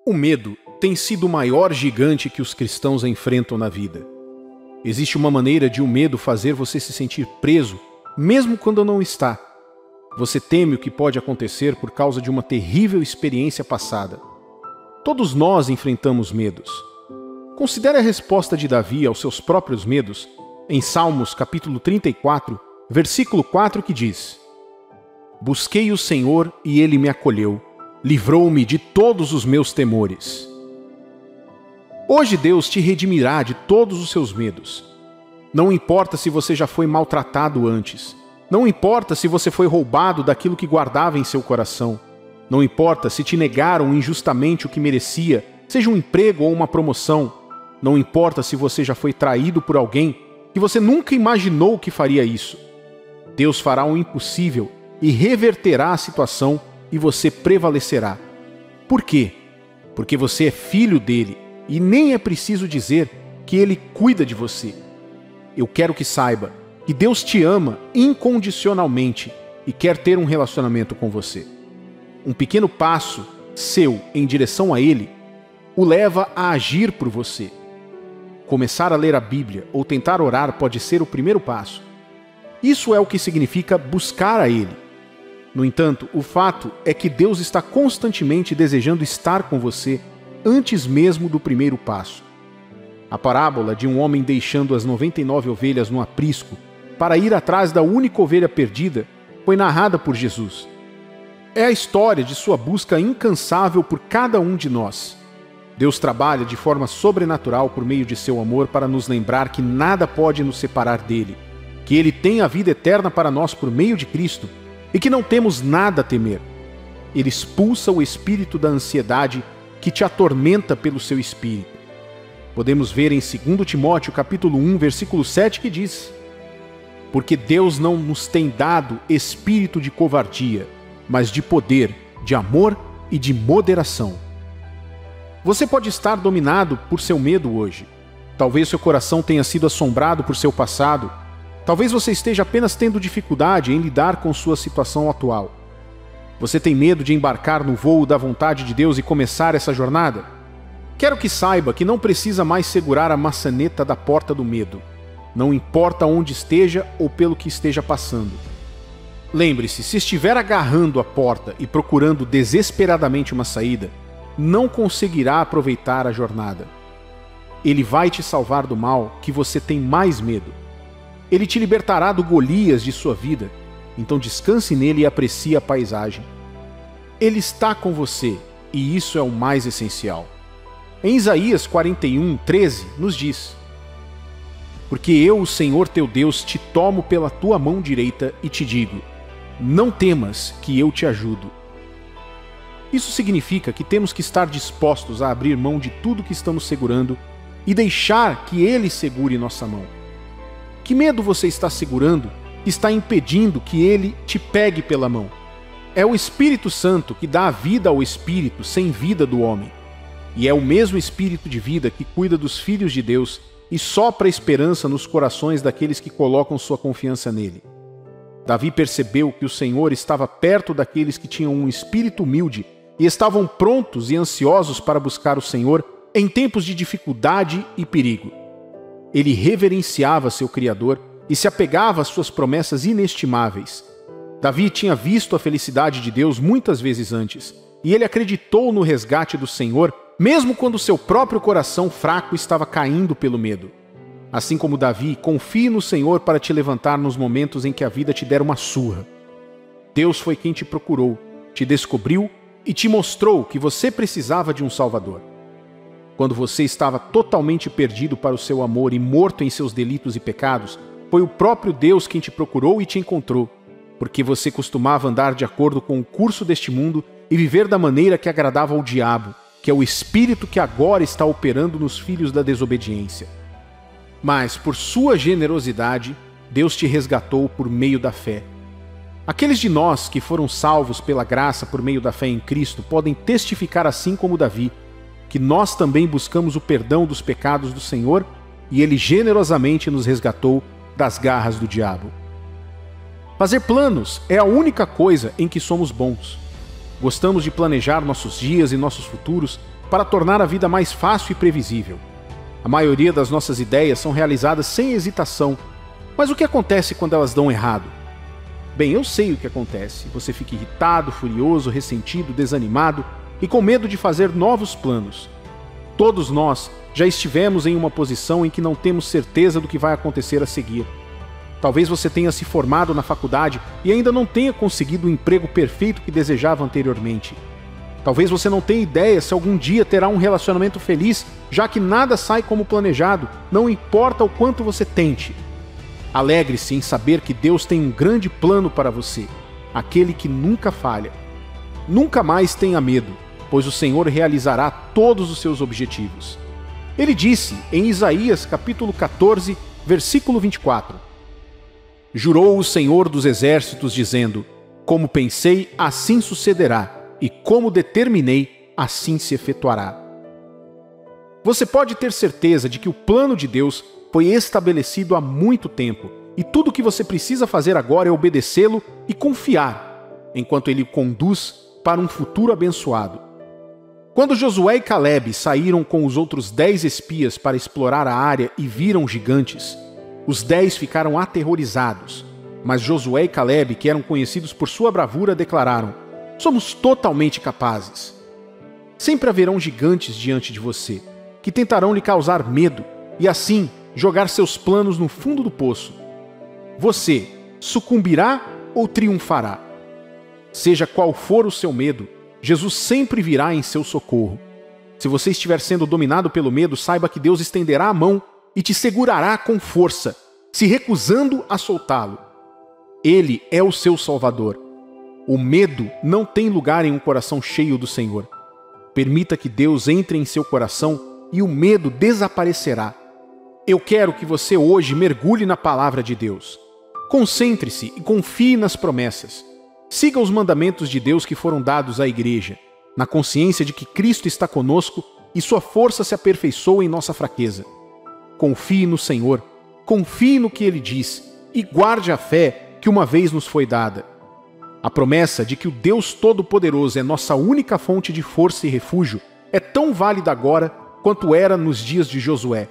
O medo tem sido o maior gigante que os cristãos enfrentam na vida. Existe uma maneira de o medo fazer você se sentir preso, mesmo quando não está. Você teme o que pode acontecer por causa de uma terrível experiência passada. Todos nós enfrentamos medos. Considere a resposta de Davi aos seus próprios medos em Salmos capítulo 34, versículo 4, que diz: Busquei o Senhor e Ele me acolheu, livrou-me de todos os meus temores. Hoje Deus te redimirá de todos os seus medos. Não importa se você já foi maltratado antes. Não importa se você foi roubado daquilo que guardava em seu coração. Não importa se te negaram injustamente o que merecia, seja um emprego ou uma promoção. Não importa se você já foi traído por alguém que você nunca imaginou que faria isso. Deus fará o impossível e reverterá a situação e você prevalecerá. Por quê? Porque você é filho dele e nem é preciso dizer que ele cuida de você. Eu quero que saiba que Deus te ama incondicionalmente e quer ter um relacionamento com você. Um pequeno passo seu em direção a ele o leva a agir por você. Começar a ler a Bíblia ou tentar orar pode ser o primeiro passo. Isso é o que significa buscar a ele. No entanto, o fato é que Deus está constantemente desejando estar com você antes mesmo do primeiro passo. A parábola de um homem deixando as 99 ovelhas no aprisco para ir atrás da única ovelha perdida foi narrada por Jesus. É a história de sua busca incansável por cada um de nós. Deus trabalha de forma sobrenatural por meio de seu amor para nos lembrar que nada pode nos separar dele, que ele tem a vida eterna para nós por meio de Cristo e que não temos nada a temer. Ele expulsa o espírito da ansiedade que te atormenta pelo seu espírito. Podemos ver em 2 Timóteo capítulo 1, versículo 7, que diz: Porque Deus não nos tem dado espírito de covardia, mas de poder, de amor e de moderação. Você pode estar dominado por seu medo hoje. Talvez seu coração tenha sido assombrado por seu passado. Talvez você esteja apenas tendo dificuldade em lidar com sua situação atual. Você tem medo de embarcar no voo da vontade de Deus e começar essa jornada? Quero que saiba que não precisa mais segurar a maçaneta da porta do medo. Não importa onde esteja ou pelo que esteja passando. Lembre-se, se estiver agarrando a porta e procurando desesperadamente uma saída, não conseguirá aproveitar a jornada. Ele vai te salvar do mal que você tem mais medo. Ele te libertará do Golias de sua vida, então descanse nele e aprecie a paisagem. Ele está com você, e isso é o mais essencial. Em Isaías 41, 13, nos diz: Porque eu, o Senhor teu Deus, te tomo pela tua mão direita e te digo: não temas, que eu te ajudo. Isso significa que temos que estar dispostos a abrir mão de tudo que estamos segurando e deixar que Ele segure nossa mão. Que medo você está segurando que está impedindo que Ele te pegue pela mão? É o Espírito Santo que dá a vida ao Espírito sem vida do homem. E é o mesmo Espírito de vida que cuida dos filhos de Deus e sopra esperança nos corações daqueles que colocam sua confiança nele. Davi percebeu que o Senhor estava perto daqueles que tinham um espírito humilde e estavam prontos e ansiosos para buscar o Senhor em tempos de dificuldade e perigo. Ele reverenciava seu Criador e se apegava às suas promessas inestimáveis. Davi tinha visto a felicidade de Deus muitas vezes antes, e ele acreditou no resgate do Senhor, mesmo quando seu próprio coração fraco estava caindo pelo medo. Assim como Davi, confie no Senhor para te levantar nos momentos em que a vida te der uma surra. Deus foi quem te procurou, te descobriu e te mostrou que você precisava de um Salvador. Quando você estava totalmente perdido para o seu amor e morto em seus delitos e pecados, foi o próprio Deus quem te procurou e te encontrou, porque você costumava andar de acordo com o curso deste mundo e viver da maneira que agradava ao diabo, que é o espírito que agora está operando nos filhos da desobediência. Mas, por sua generosidade, Deus te resgatou por meio da fé. Aqueles de nós que foram salvos pela graça por meio da fé em Cristo podem testificar, assim como Davi, que nós também buscamos o perdão dos pecados do Senhor e Ele generosamente nos resgatou das garras do diabo. Fazer planos é a única coisa em que somos bons. Gostamos de planejar nossos dias e nossos futuros, para tornar a vida mais fácil e previsível. A maioria das nossas ideias são realizadas sem hesitação. Mas o que acontece quando elas dão errado? Bem, eu sei o que acontece. Você fica irritado, furioso, ressentido, desanimado e com medo de fazer novos planos. Todos nós já estivemos em uma posição em que não temos certeza do que vai acontecer a seguir. Talvez você tenha se formado na faculdade e ainda não tenha conseguido o emprego perfeito que desejava anteriormente. Talvez você não tenha ideia se algum dia terá um relacionamento feliz, já que nada sai como planejado, não importa o quanto você tente. Alegre-se em saber que Deus tem um grande plano para você, aquele que nunca falha. Nunca mais tenha medo, pois o Senhor realizará todos os seus objetivos. Ele disse em Isaías capítulo 14, versículo 24: Jurou o Senhor dos Exércitos, dizendo: Como pensei, assim sucederá, e como determinei, assim se efetuará. Você pode ter certeza de que o plano de Deus foi estabelecido há muito tempo, e tudo o que você precisa fazer agora é obedecê-lo e confiar, enquanto ele o conduz para um futuro abençoado. Quando Josué e Caleb saíram com os outros 10 espias para explorar a área e viram gigantes, os 10 ficaram aterrorizados, mas Josué e Caleb, que eram conhecidos por sua bravura, declararam: Somos totalmente capazes. Sempre haverão gigantes diante de você, que tentarão lhe causar medo e assim jogar seus planos no fundo do poço. Você sucumbirá ou triunfará? Seja qual for o seu medo, Jesus sempre virá em seu socorro. Se você estiver sendo dominado pelo medo, saiba que Deus estenderá a mão e te segurará com força, se recusando a soltá-lo. Ele é o seu Salvador. O medo não tem lugar em um coração cheio do Senhor. Permita que Deus entre em seu coração e o medo desaparecerá. Eu quero que você hoje mergulhe na palavra de Deus. Concentre-se e confie nas promessas. Siga os mandamentos de Deus que foram dados à igreja, na consciência de que Cristo está conosco e sua força se aperfeiçoa em nossa fraqueza. Confie no Senhor, confie no que Ele diz e guarde a fé que uma vez nos foi dada. A promessa de que o Deus Todo-Poderoso é nossa única fonte de força e refúgio é tão válida agora quanto era nos dias de Josué.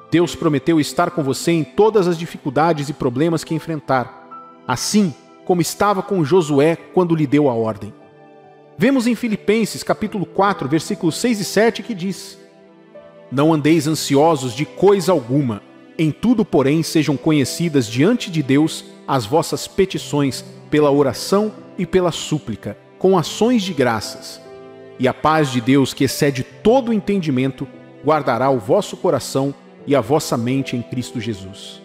Deus prometeu estar com você em todas as dificuldades e problemas que enfrentar, assim como estava com Josué quando lhe deu a ordem. Vemos em Filipenses capítulo 4, versículos 6 e 7 que diz: Não andeis ansiosos de coisa alguma, em tudo, porém, sejam conhecidas diante de Deus as vossas petições pela oração e pela súplica, com ações de graças. E a paz de Deus, que excede todo o entendimento, guardará o vosso coração e a vossa mente em Cristo Jesus.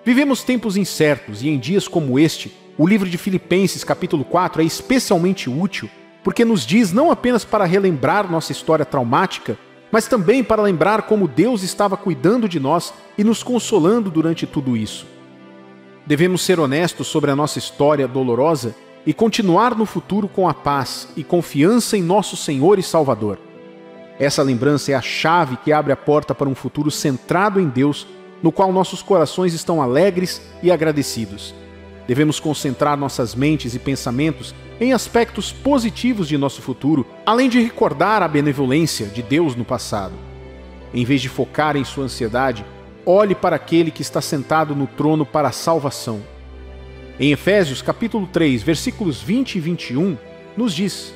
Vivemos tempos incertos e em dias como este, o livro de Filipenses capítulo 4 é especialmente útil porque nos diz não apenas para relembrar nossa história traumática, mas também para lembrar como Deus estava cuidando de nós e nos consolando durante tudo isso. Devemos ser honestos sobre a nossa história dolorosa e continuar no futuro com a paz e confiança em nosso Senhor e Salvador. Essa lembrança é a chave que abre a porta para um futuro centrado em Deus, no qual nossos corações estão alegres e agradecidos. Devemos concentrar nossas mentes e pensamentos em aspectos positivos de nosso futuro, além de recordar a benevolência de Deus no passado. Em vez de focar em sua ansiedade, olhe para aquele que está sentado no trono para a salvação. Em Efésios capítulo 3, versículos 20 e 21, nos diz: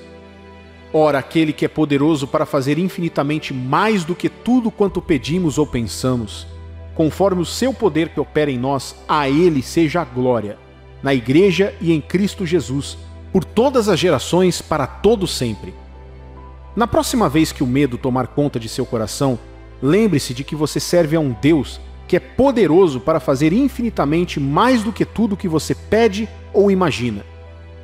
Ora, aquele que é poderoso para fazer infinitamente mais do que tudo quanto pedimos ou pensamos, conforme o seu poder que opera em nós, a ele seja a glória, na igreja e em Cristo Jesus, por todas as gerações, para todo sempre. Na próxima vez que o medo tomar conta de seu coração, lembre-se de que você serve a um Deus que é poderoso para fazer infinitamente mais do que tudo que você pede ou imagina.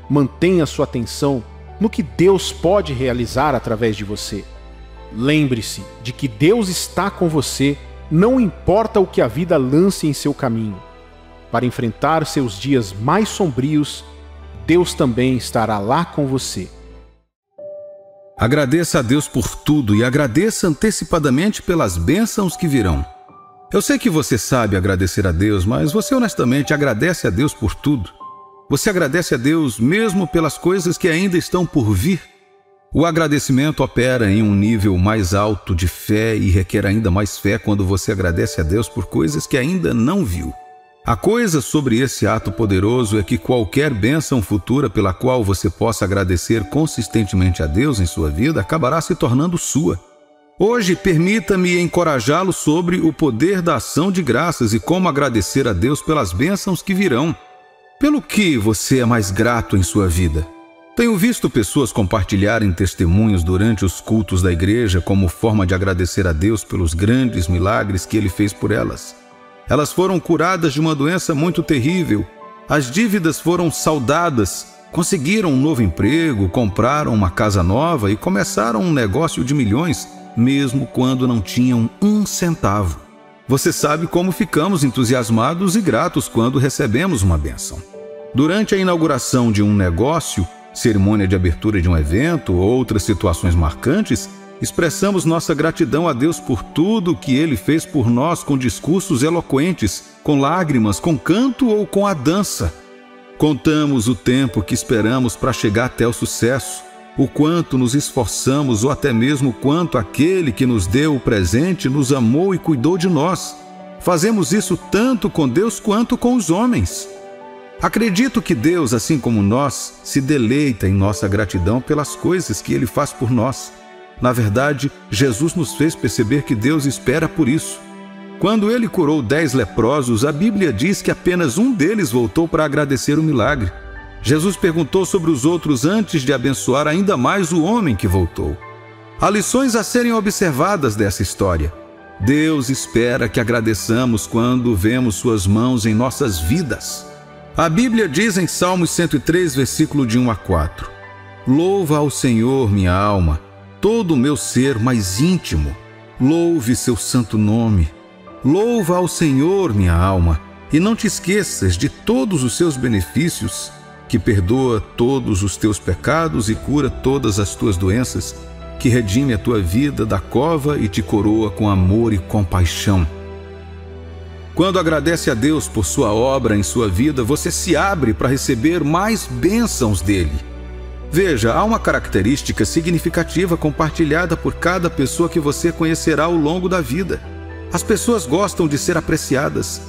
Mantenha sua atenção no que Deus pode realizar através de você. Lembre-se de que Deus está com você, não importa o que a vida lance em seu caminho. Para enfrentar seus dias mais sombrios, Deus também estará lá com você. Agradeça a Deus por tudo e agradeça antecipadamente pelas bênçãos que virão. Eu sei que você sabe agradecer a Deus, mas você honestamente agradece a Deus por tudo? Você agradece a Deus mesmo pelas coisas que ainda estão por vir? O agradecimento opera em um nível mais alto de fé e requer ainda mais fé quando você agradece a Deus por coisas que ainda não viu. A coisa sobre esse ato poderoso é que qualquer bênção futura pela qual você possa agradecer consistentemente a Deus em sua vida acabará se tornando sua. Hoje, permita-me encorajá-lo sobre o poder da ação de graças e como agradecer a Deus pelas bênçãos que virão. Pelo que você é mais grato em sua vida? Tenho visto pessoas compartilharem testemunhos durante os cultos da igreja como forma de agradecer a Deus pelos grandes milagres que Ele fez por elas. Elas foram curadas de uma doença muito terrível, as dívidas foram saldadas, conseguiram um novo emprego, compraram uma casa nova e começaram um negócio de milhões, mesmo quando não tinham um centavo. Você sabe como ficamos entusiasmados e gratos quando recebemos uma bênção. Durante a inauguração de um negócio, cerimônia de abertura de um evento ou outras situações marcantes, expressamos nossa gratidão a Deus por tudo que Ele fez por nós com discursos eloquentes, com lágrimas, com canto ou com a dança. Contamos o tempo que esperamos para chegar até o sucesso, o quanto nos esforçamos ou até mesmo o quanto aquele que nos deu o presente nos amou e cuidou de nós. Fazemos isso tanto com Deus quanto com os homens. Acredito que Deus, assim como nós, se deleita em nossa gratidão pelas coisas que Ele faz por nós. Na verdade, Jesus nos fez perceber que Deus espera por isso. Quando Ele curou 10 leprosos, a Bíblia diz que apenas um deles voltou para agradecer o milagre. Jesus perguntou sobre os outros antes de abençoar ainda mais o homem que voltou. Há lições a serem observadas dessa história. Deus espera que agradeçamos quando vemos Suas mãos em nossas vidas. A Bíblia diz em Salmos 103, versículo de 1 a 4: Louva ao Senhor, minha alma, todo o meu ser mais íntimo. Louve seu santo nome. Louva ao Senhor, minha alma, e não te esqueças de todos os seus benefícios, que perdoa todos os teus pecados e cura todas as tuas doenças, que redime a tua vida da cova e te coroa com amor e compaixão. Quando agradece a Deus por sua obra em sua vida, você se abre para receber mais bênçãos dele. Veja, há uma característica significativa compartilhada por cada pessoa que você conhecerá ao longo da vida. As pessoas gostam de ser apreciadas.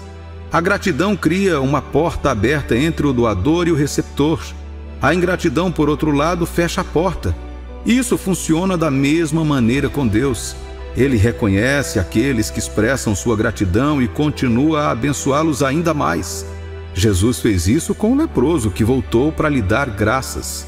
A gratidão cria uma porta aberta entre o doador e o receptor. A ingratidão, por outro lado, fecha a porta. Isso funciona da mesma maneira com Deus. Ele reconhece aqueles que expressam sua gratidão e continua a abençoá-los ainda mais. Jesus fez isso com o leproso que voltou para lhe dar graças.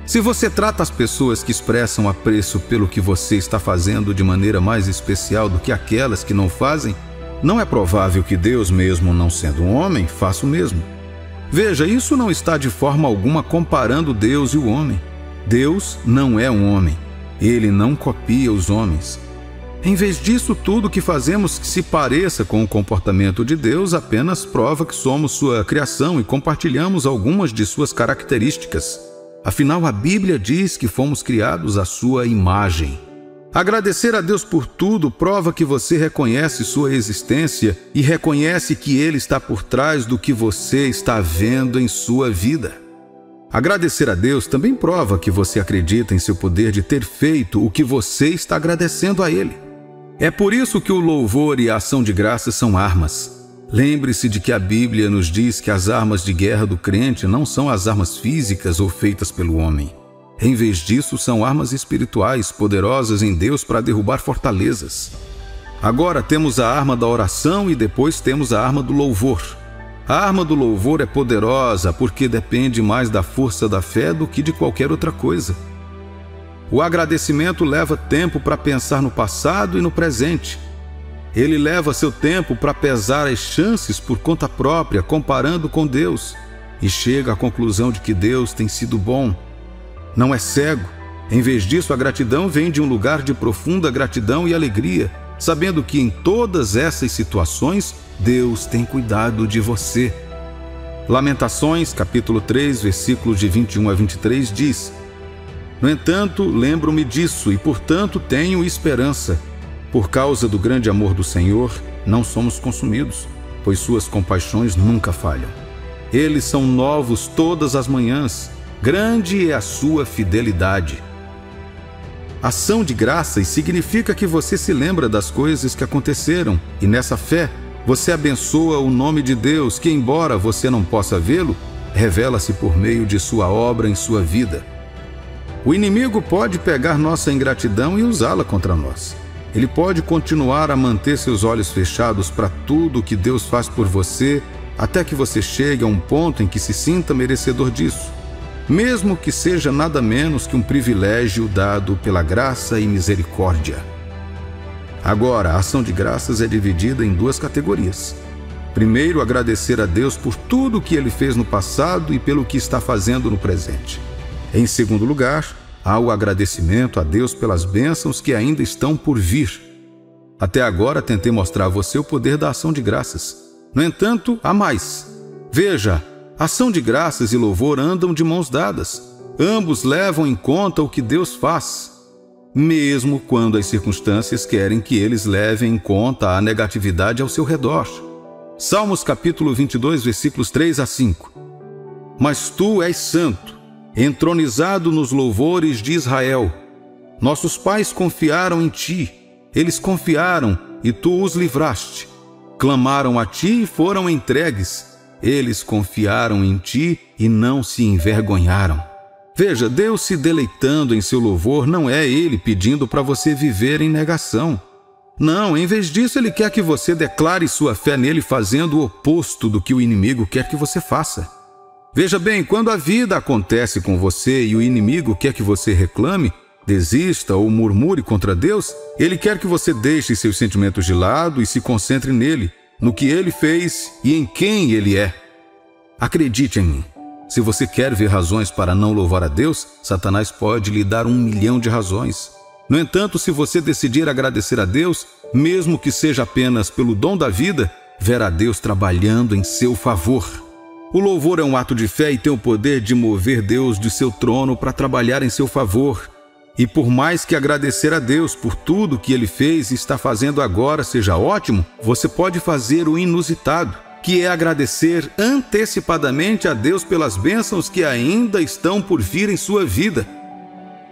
Se você trata as pessoas que expressam apreço pelo que você está fazendo de maneira mais especial do que aquelas que não fazem, não é provável que Deus, mesmo não sendo um homem, faça o mesmo. Veja, isso não está de forma alguma comparando Deus e o homem. Deus não é um homem. Ele não copia os homens. Em vez disso, tudo que fazemos que se pareça com o comportamento de Deus apenas prova que somos sua criação e compartilhamos algumas de suas características. Afinal, a Bíblia diz que fomos criados à sua imagem. Agradecer a Deus por tudo prova que você reconhece sua existência e reconhece que Ele está por trás do que você está vendo em sua vida. Agradecer a Deus também prova que você acredita em seu poder de ter feito o que você está agradecendo a Ele. É por isso que o louvor e a ação de graças são armas. Lembre-se de que a Bíblia nos diz que as armas de guerra do crente não são as armas físicas ou feitas pelo homem. Em vez disso, são armas espirituais poderosas em Deus para derrubar fortalezas. Agora temos a arma da oração e depois temos a arma do louvor. A arma do louvor é poderosa porque depende mais da força da fé do que de qualquer outra coisa. O agradecimento leva tempo para pensar no passado e no presente. Ele leva seu tempo para pesar as chances por conta própria, comparando com Deus, e chega à conclusão de que Deus tem sido bom. Não é cego. Em vez disso, a gratidão vem de um lugar de profunda gratidão e alegria, sabendo que em todas essas situações, Deus tem cuidado de você. Lamentações, capítulo 3, versículos de 21 a 23 diz: No entanto, lembro-me disso e, portanto, tenho esperança. Por causa do grande amor do Senhor, não somos consumidos, pois suas compaixões nunca falham. Eles são novos todas as manhãs. Grande é a sua fidelidade. Ação de graças significa que você se lembra das coisas que aconteceram e nessa fé você abençoa o nome de Deus, que embora você não possa vê-lo, revela-se por meio de sua obra em sua vida. O inimigo pode pegar nossa ingratidão e usá-la contra nós. Ele pode continuar a manter seus olhos fechados para tudo o que Deus faz por você, até que você chegue a um ponto em que se sinta merecedor disso, mesmo que seja nada menos que um privilégio dado pela graça e misericórdia. Agora, a ação de graças é dividida em duas categorias. Primeiro, agradecer a Deus por tudo o que Ele fez no passado e pelo que está fazendo no presente. Em segundo lugar, há o agradecimento a Deus pelas bênçãos que ainda estão por vir. Até agora, tentei mostrar a você o poder da ação de graças. No entanto, há mais. Veja, ação de graças e louvor andam de mãos dadas. Ambos levam em conta o que Deus faz, mesmo quando as circunstâncias querem que eles levem em conta a negatividade ao seu redor. Salmos capítulo 22, versículos 3 a 5. Mas tu és santo, entronizado nos louvores de Israel. Nossos pais confiaram em ti, eles confiaram e tu os livraste. Clamaram a ti e foram entregues. Eles confiaram em ti e não se envergonharam. Veja, Deus se deleitando em seu louvor não é Ele pedindo para você viver em negação. Não, em vez disso, Ele quer que você declare sua fé nele fazendo o oposto do que o inimigo quer que você faça. Veja bem, quando a vida acontece com você e o inimigo quer que você reclame, desista ou murmure contra Deus, Ele quer que você deixe seus sentimentos de lado e se concentre nele, no que Ele fez e em quem Ele é. Acredite em mim. Se você quer ver razões para não louvar a Deus, Satanás pode lhe dar 1 milhão de razões. No entanto, se você decidir agradecer a Deus, mesmo que seja apenas pelo dom da vida, verá Deus trabalhando em seu favor. O louvor é um ato de fé e tem o poder de mover Deus de seu trono para trabalhar em seu favor. E por mais que agradecer a Deus por tudo que Ele fez e está fazendo agora seja ótimo, você pode fazer o inusitado, que é agradecer antecipadamente a Deus pelas bênçãos que ainda estão por vir em sua vida.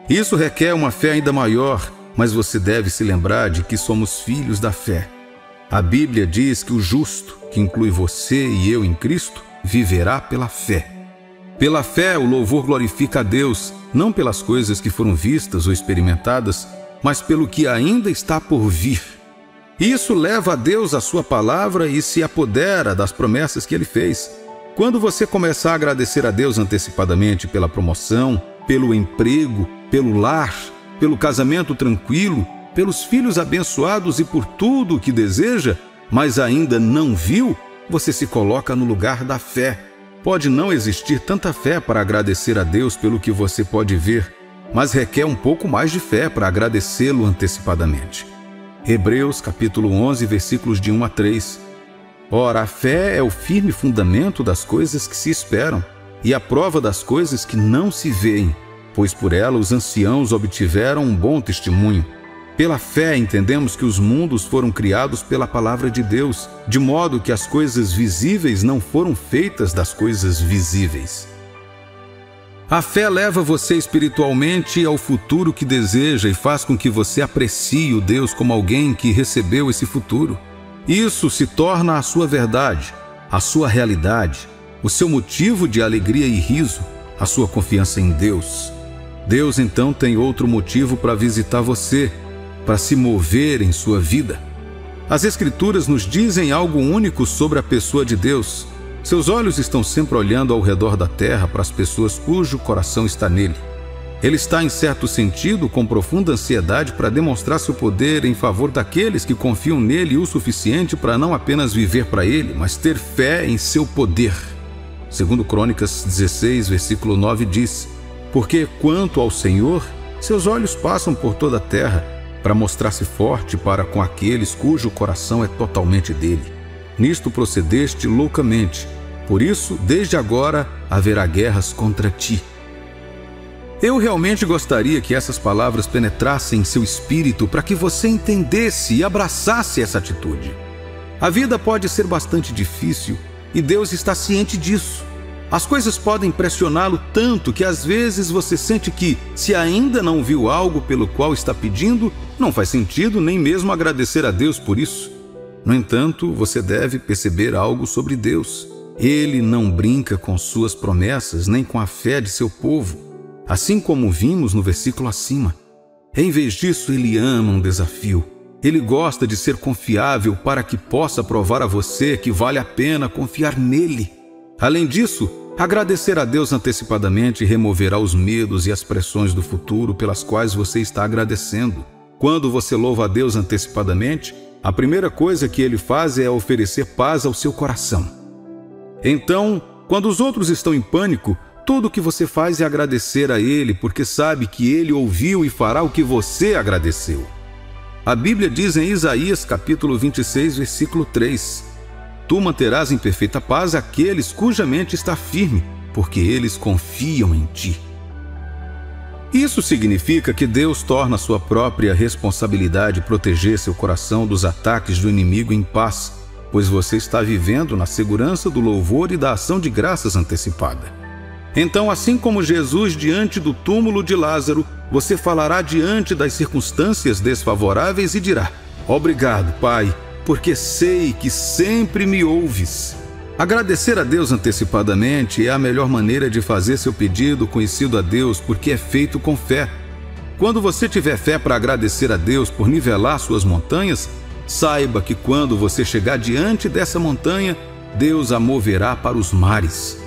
Isso requer uma fé ainda maior, mas você deve se lembrar de que somos filhos da fé. A Bíblia diz que o justo, que inclui você e eu em Cristo, viverá pela fé. Pela fé, o louvor glorifica a Deus, não pelas coisas que foram vistas ou experimentadas, mas pelo que ainda está por vir. Isso leva a Deus a sua palavra e se apodera das promessas que Ele fez. Quando você começar a agradecer a Deus antecipadamente pela promoção, pelo emprego, pelo lar, pelo casamento tranquilo, pelos filhos abençoados e por tudo o que deseja, mas ainda não viu, você se coloca no lugar da fé. Pode não existir tanta fé para agradecer a Deus pelo que você pode ver, mas requer um pouco mais de fé para agradecê-lo antecipadamente. Hebreus capítulo 11, versículos de 1 a 3. Ora, a fé é o firme fundamento das coisas que se esperam e a prova das coisas que não se veem, pois por ela os anciãos obtiveram um bom testemunho. Pela fé entendemos que os mundos foram criados pela palavra de Deus, de modo que as coisas visíveis não foram feitas das coisas visíveis. A fé leva você espiritualmente ao futuro que deseja e faz com que você aprecie o Deus como alguém que recebeu esse futuro. Isso se torna a sua verdade, a sua realidade, o seu motivo de alegria e riso, a sua confiança em Deus. Deus então tem outro motivo para visitar você, para se mover em sua vida. As Escrituras nos dizem algo único sobre a pessoa de Deus. Seus olhos estão sempre olhando ao redor da terra para as pessoas cujo coração está nele. Ele está, em certo sentido, com profunda ansiedade para demonstrar seu poder em favor daqueles que confiam nele o suficiente para não apenas viver para ele, mas ter fé em seu poder. Segundo Crônicas 16, versículo 9 diz: Porque quanto ao Senhor, seus olhos passam por toda a terra, para mostrar-se forte para com aqueles cujo coração é totalmente dele. Nisto procedeste loucamente, por isso, desde agora, haverá guerras contra ti. Eu realmente gostaria que essas palavras penetrassem em seu espírito para que você entendesse e abraçasse essa atitude. A vida pode ser bastante difícil e Deus está ciente disso. As coisas podem pressioná-lo tanto que às vezes você sente que, se ainda não viu algo pelo qual está pedindo, não faz sentido nem mesmo agradecer a Deus por isso. No entanto, você deve perceber algo sobre Deus. Ele não brinca com suas promessas nem com a fé de seu povo, assim como vimos no versículo acima. Em vez disso, ele ama um desafio. Ele gosta de ser confiável para que possa provar a você que vale a pena confiar nele. Além disso, agradecer a Deus antecipadamente removerá os medos e as pressões do futuro pelas quais você está agradecendo. Quando você louva a Deus antecipadamente, a primeira coisa que ele faz é oferecer paz ao seu coração. Então, quando os outros estão em pânico, tudo o que você faz é agradecer a ele, porque sabe que ele ouviu e fará o que você agradeceu. A Bíblia diz em Isaías capítulo 26, versículo 3: Tu manterás em perfeita paz aqueles cuja mente está firme, porque eles confiam em ti. Isso significa que Deus torna sua própria responsabilidade proteger seu coração dos ataques do inimigo em paz, pois você está vivendo na segurança do louvor e da ação de graças antecipada. Então, assim como Jesus diante do túmulo de Lázaro, você falará diante das circunstâncias desfavoráveis e dirá: Obrigado, Pai, porque sei que sempre me ouves. Agradecer a Deus antecipadamente é a melhor maneira de fazer seu pedido conhecido a Deus, porque é feito com fé. Quando você tiver fé para agradecer a Deus por nivelar suas montanhas, saiba que quando você chegar diante dessa montanha, Deus a moverá para os mares.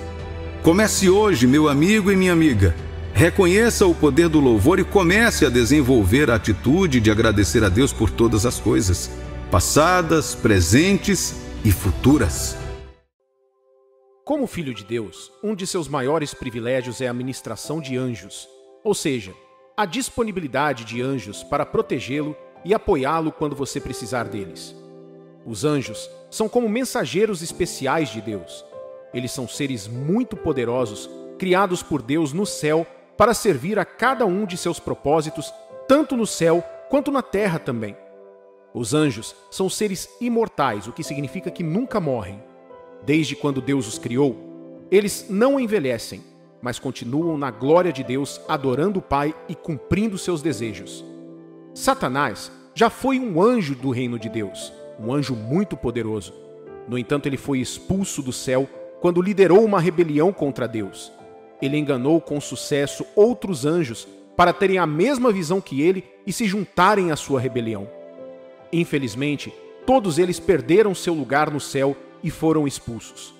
Comece hoje, meu amigo e minha amiga. Reconheça o poder do louvor e comece a desenvolver a atitude de agradecer a Deus por todas as coisas, passadas, presentes e futuras. Como filho de Deus, um de seus maiores privilégios é a ministração de anjos, ou seja, a disponibilidade de anjos para protegê-lo e apoiá-lo quando você precisar deles. Os anjos são como mensageiros especiais de Deus. Eles são seres muito poderosos, criados por Deus no céu para servir a cada um de seus propósitos, tanto no céu quanto na terra também. Os anjos são seres imortais, o que significa que nunca morrem. Desde quando Deus os criou, eles não envelhecem, mas continuam na glória de Deus, adorando o Pai e cumprindo seus desejos. Satanás já foi um anjo do reino de Deus, um anjo muito poderoso. No entanto, ele foi expulso do céu quando liderou uma rebelião contra Deus. Ele enganou com sucesso outros anjos para terem a mesma visão que ele e se juntarem à sua rebelião. Infelizmente, todos eles perderam seu lugar no céu e foram expulsos.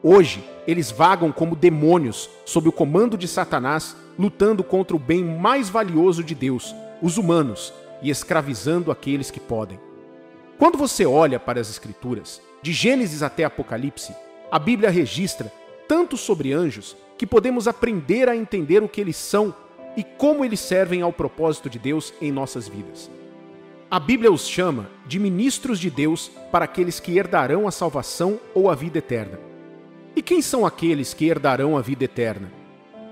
Hoje, eles vagam como demônios sob o comando de Satanás, lutando contra o bem mais valioso de Deus, os humanos, e escravizando aqueles que podem. Quando você olha para as Escrituras, de Gênesis até Apocalipse, a Bíblia registra tanto sobre anjos que podemos aprender a entender o que eles são e como eles servem ao propósito de Deus em nossas vidas. A Bíblia os chama de ministros de Deus para aqueles que herdarão a salvação ou a vida eterna. E quem são aqueles que herdarão a vida eterna?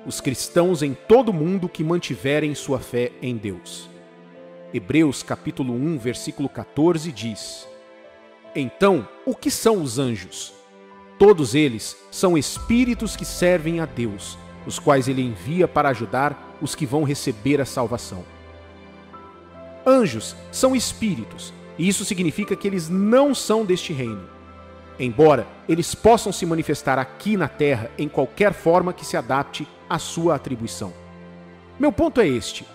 Os cristãos em todo o mundo que mantiverem sua fé em Deus. Hebreus capítulo 1, versículo 14 diz: Então, o que são os anjos? Todos eles são espíritos que servem a Deus, os quais ele envia para ajudar os que vão receber a salvação. Anjos são espíritos, e isso significa que eles não são deste reino. Embora eles possam se manifestar aqui na Terra em qualquer forma que se adapte à sua atribuição. Meu ponto é este: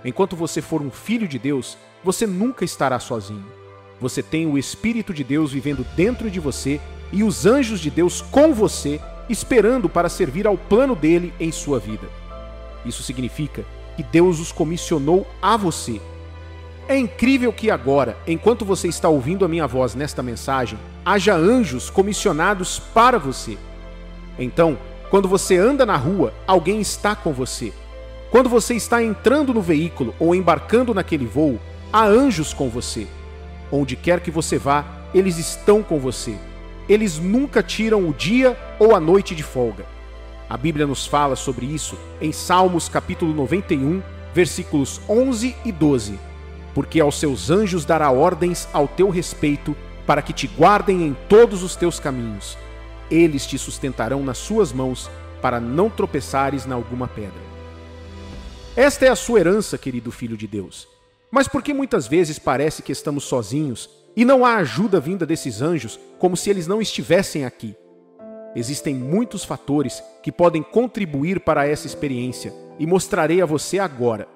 enquanto você for um filho de Deus, você nunca estará sozinho. Você tem o Espírito de Deus vivendo dentro de você e os anjos de Deus com você, esperando para servir ao plano dele em sua vida. Isso significa que Deus os comissionou a você. É incrível que agora, enquanto você está ouvindo a minha voz nesta mensagem, haja anjos comissionados para você. Então, quando você anda na rua, alguém está com você. Quando você está entrando no veículo ou embarcando naquele voo, há anjos com você. Onde quer que você vá, eles estão com você. Eles nunca tiram o dia ou a noite de folga. A Bíblia nos fala sobre isso em Salmos capítulo 91, versículos 11 e 12. Porque aos seus anjos dará ordens ao teu respeito, para que te guardem em todos os teus caminhos. Eles te sustentarão nas suas mãos, para não tropeçares na alguma pedra. Esta é a sua herança, querido filho de Deus. Mas por que muitas vezes parece que estamos sozinhos e não há ajuda vinda desses anjos, como se eles não estivessem aqui? Existem muitos fatores que podem contribuir para essa experiência e mostrarei a você agora.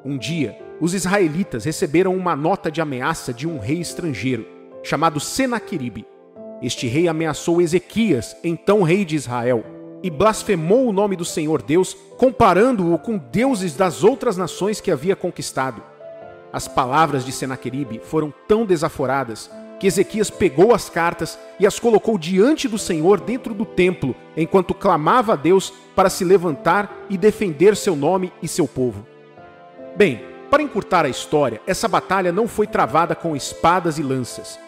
Um dia, os israelitas receberam uma nota de ameaça de um rei estrangeiro, chamado Senaqueribe. Este rei ameaçou Ezequias, então rei de Israel, e blasfemou o nome do Senhor Deus, comparando-o com deuses das outras nações que havia conquistado. As palavras de Senaqueribe foram tão desaforadas que Ezequias pegou as cartas e as colocou diante do Senhor dentro do templo, enquanto clamava a Deus para se levantar e defender seu nome e seu povo. Bem, para encurtar a história, essa batalha não foi travada com espadas e lanças.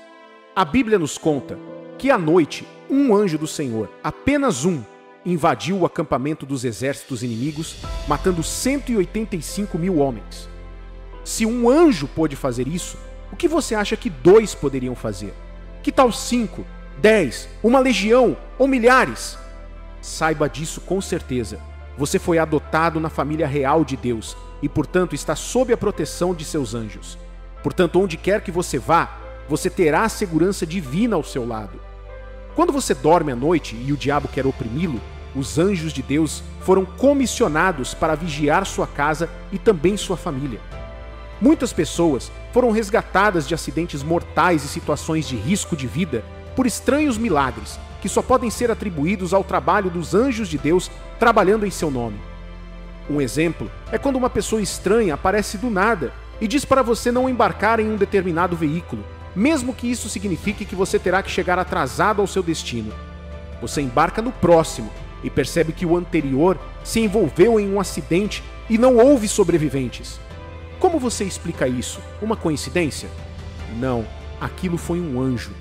A Bíblia nos conta que à noite, um anjo do Senhor, apenas um, invadiu o acampamento dos exércitos inimigos, matando 185.000 homens. Se um anjo pôde fazer isso, o que você acha que 2 poderiam fazer? Que tal 5, 10, uma legião ou milhares? Saiba disso com certeza. Você foi adotado na família real de Deus e, portanto, está sob a proteção de seus anjos. Portanto, onde quer que você vá, você terá a segurança divina ao seu lado. Quando você dorme à noite e o diabo quer oprimi-lo, os anjos de Deus foram comissionados para vigiar sua casa e também sua família. Muitas pessoas foram resgatadas de acidentes mortais e situações de risco de vida por estranhos milagres que só podem ser atribuídos ao trabalho dos anjos de Deus trabalhando em seu nome. Um exemplo é quando uma pessoa estranha aparece do nada e diz para você não embarcar em um determinado veículo, mesmo que isso signifique que você terá que chegar atrasado ao seu destino. Você embarca no próximo e percebe que o anterior se envolveu em um acidente e não houve sobreviventes. Como você explica isso? Uma coincidência? Não, aquilo foi um anjo.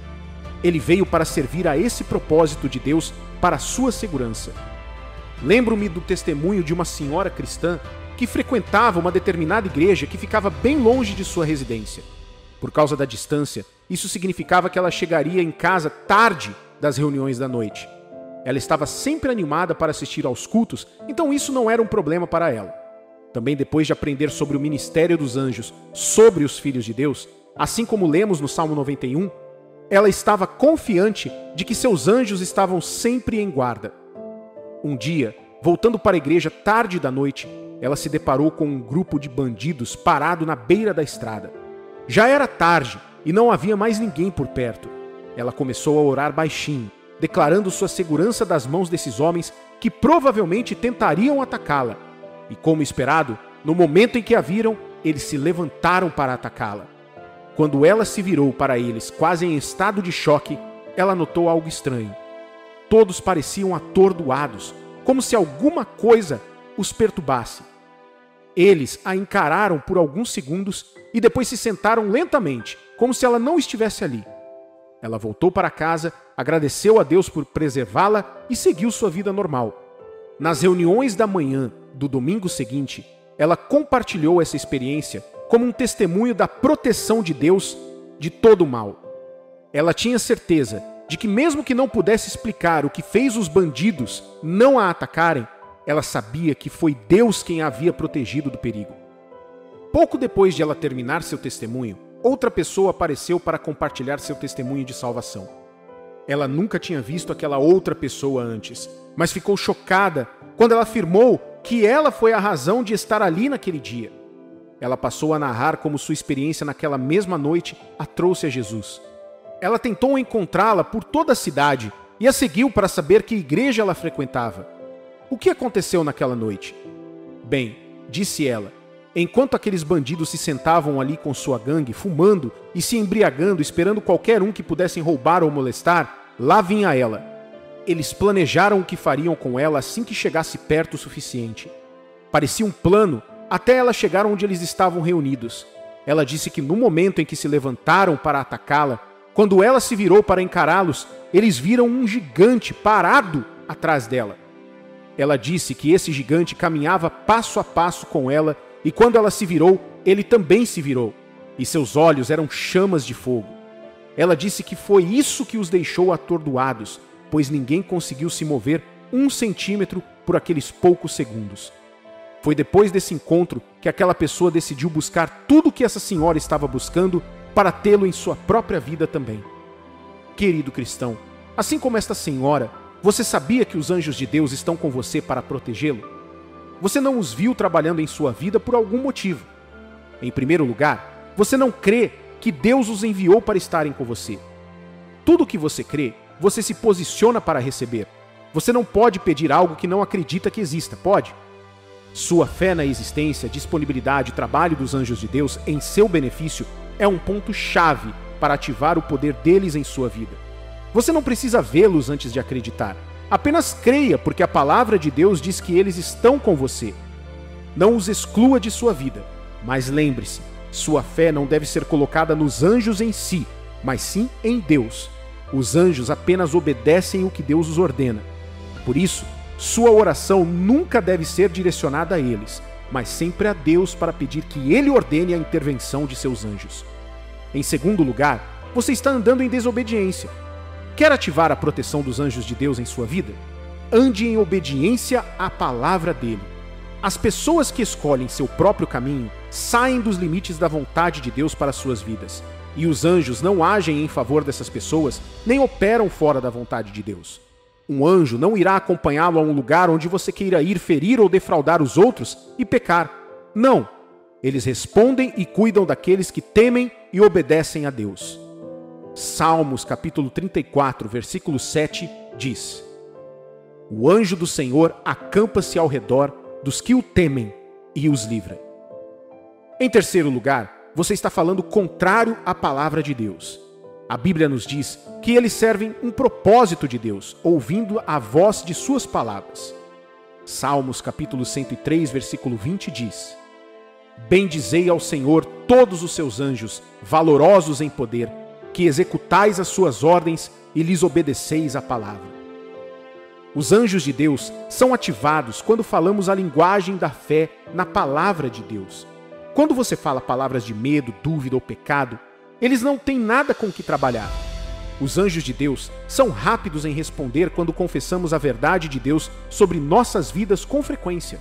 Ele veio para servir a esse propósito de Deus para a sua segurança. Lembro-me do testemunho de uma senhora cristã que frequentava uma determinada igreja que ficava bem longe de sua residência. Por causa da distância, isso significava que ela chegaria em casa tarde das reuniões da noite. Ela estava sempre animada para assistir aos cultos, então isso não era um problema para ela. Também depois de aprender sobre o ministério dos anjos, sobre os filhos de Deus, assim como lemos no Salmo 91, ela estava confiante de que seus anjos estavam sempre em guarda. Um dia, voltando para a igreja tarde da noite, ela se deparou com um grupo de bandidos parado na beira da estrada. Já era tarde e não havia mais ninguém por perto. Ela começou a orar baixinho, declarando sua segurança das mãos desses homens que provavelmente tentariam atacá-la. E como esperado, no momento em que a viram, eles se levantaram para atacá-la. Quando ela se virou para eles, quase em estado de choque, ela notou algo estranho. Todos pareciam atordoados, como se alguma coisa os perturbasse. Eles a encararam por alguns segundos e depois se sentaram lentamente, como se ela não estivesse ali. Ela voltou para casa, agradeceu a Deus por preservá-la e seguiu sua vida normal. Nas reuniões da manhã do domingo seguinte, ela compartilhou essa experiência como um testemunho da proteção de Deus de todo o mal. Ela tinha certeza de que mesmo que não pudesse explicar o que fez os bandidos não a atacarem, ela sabia que foi Deus quem a havia protegido do perigo. Pouco depois de ela terminar seu testemunho, outra pessoa apareceu para compartilhar seu testemunho de salvação. Ela nunca tinha visto aquela outra pessoa antes, mas ficou chocada quando ela afirmou que ela foi a razão de estar ali naquele dia. Ela passou a narrar como sua experiência naquela mesma noite a trouxe a Jesus. Ela tentou encontrá-la por toda a cidade e a seguiu para saber que igreja ela frequentava. O que aconteceu naquela noite? Bem, disse ela, enquanto aqueles bandidos se sentavam ali com sua gangue, fumando e se embriagando, esperando qualquer um que pudessem roubar ou molestar, lá vinha ela. Eles planejaram o que fariam com ela assim que chegasse perto o suficiente. Parecia um plano até ela chegar onde eles estavam reunidos. Ela disse que no momento em que se levantaram para atacá-la, quando ela se virou para encará-los, eles viram um gigante parado atrás dela. Ela disse que esse gigante caminhava passo a passo com ela e quando ela se virou, ele também se virou, e seus olhos eram chamas de fogo. Ela disse que foi isso que os deixou atordoados, pois ninguém conseguiu se mover 1 centímetro por aqueles poucos segundos. Foi depois desse encontro que aquela pessoa decidiu buscar tudo o que essa senhora estava buscando para tê-lo em sua própria vida também. Querido cristão, assim como esta senhora, você sabia que os anjos de Deus estão com você para protegê-lo? Você não os viu trabalhando em sua vida por algum motivo. Em primeiro lugar, você não crê que Deus os enviou para estarem com você. Tudo o que você crê, você se posiciona para receber. Você não pode pedir algo que não acredita que exista, pode? Sua fé na existência, disponibilidade e trabalho dos anjos de Deus em seu benefício é um ponto-chave para ativar o poder deles em sua vida. Você não precisa vê-los antes de acreditar. Apenas creia, porque a palavra de Deus diz que eles estão com você. Não os exclua de sua vida, mas lembre-se, sua fé não deve ser colocada nos anjos em si, mas sim em Deus. Os anjos apenas obedecem o que Deus os ordena. Por isso, sua oração nunca deve ser direcionada a eles, mas sempre a Deus para pedir que Ele ordene a intervenção de seus anjos. Em segundo lugar, você está andando em desobediência. Quer ativar a proteção dos anjos de Deus em sua vida? Ande em obediência à palavra dele. As pessoas que escolhem seu próprio caminho saem dos limites da vontade de Deus para suas vidas. E os anjos não agem em favor dessas pessoas, nem operam fora da vontade de Deus. Um anjo não irá acompanhá-lo a um lugar onde você queira ir ferir ou defraudar os outros e pecar. Não! Eles respondem e cuidam daqueles que temem e obedecem a Deus. Salmos capítulo 34, versículo 7 diz: O anjo do Senhor acampa-se ao redor dos que o temem e os livra. Em terceiro lugar, você está falando contrário à palavra de Deus. A Bíblia nos diz que eles servem um propósito de Deus, ouvindo a voz de suas palavras. Salmos capítulo 103, versículo 20 diz: Bendizei ao Senhor todos os seus anjos, valorosos em poder, que executais as suas ordens e lhes obedeceis a palavra. Os anjos de Deus são ativados quando falamos a linguagem da fé na palavra de Deus. Quando você fala palavras de medo, dúvida ou pecado, eles não têm nada com o que trabalhar. Os anjos de Deus são rápidos em responder quando confessamos a verdade de Deus sobre nossas vidas com frequência.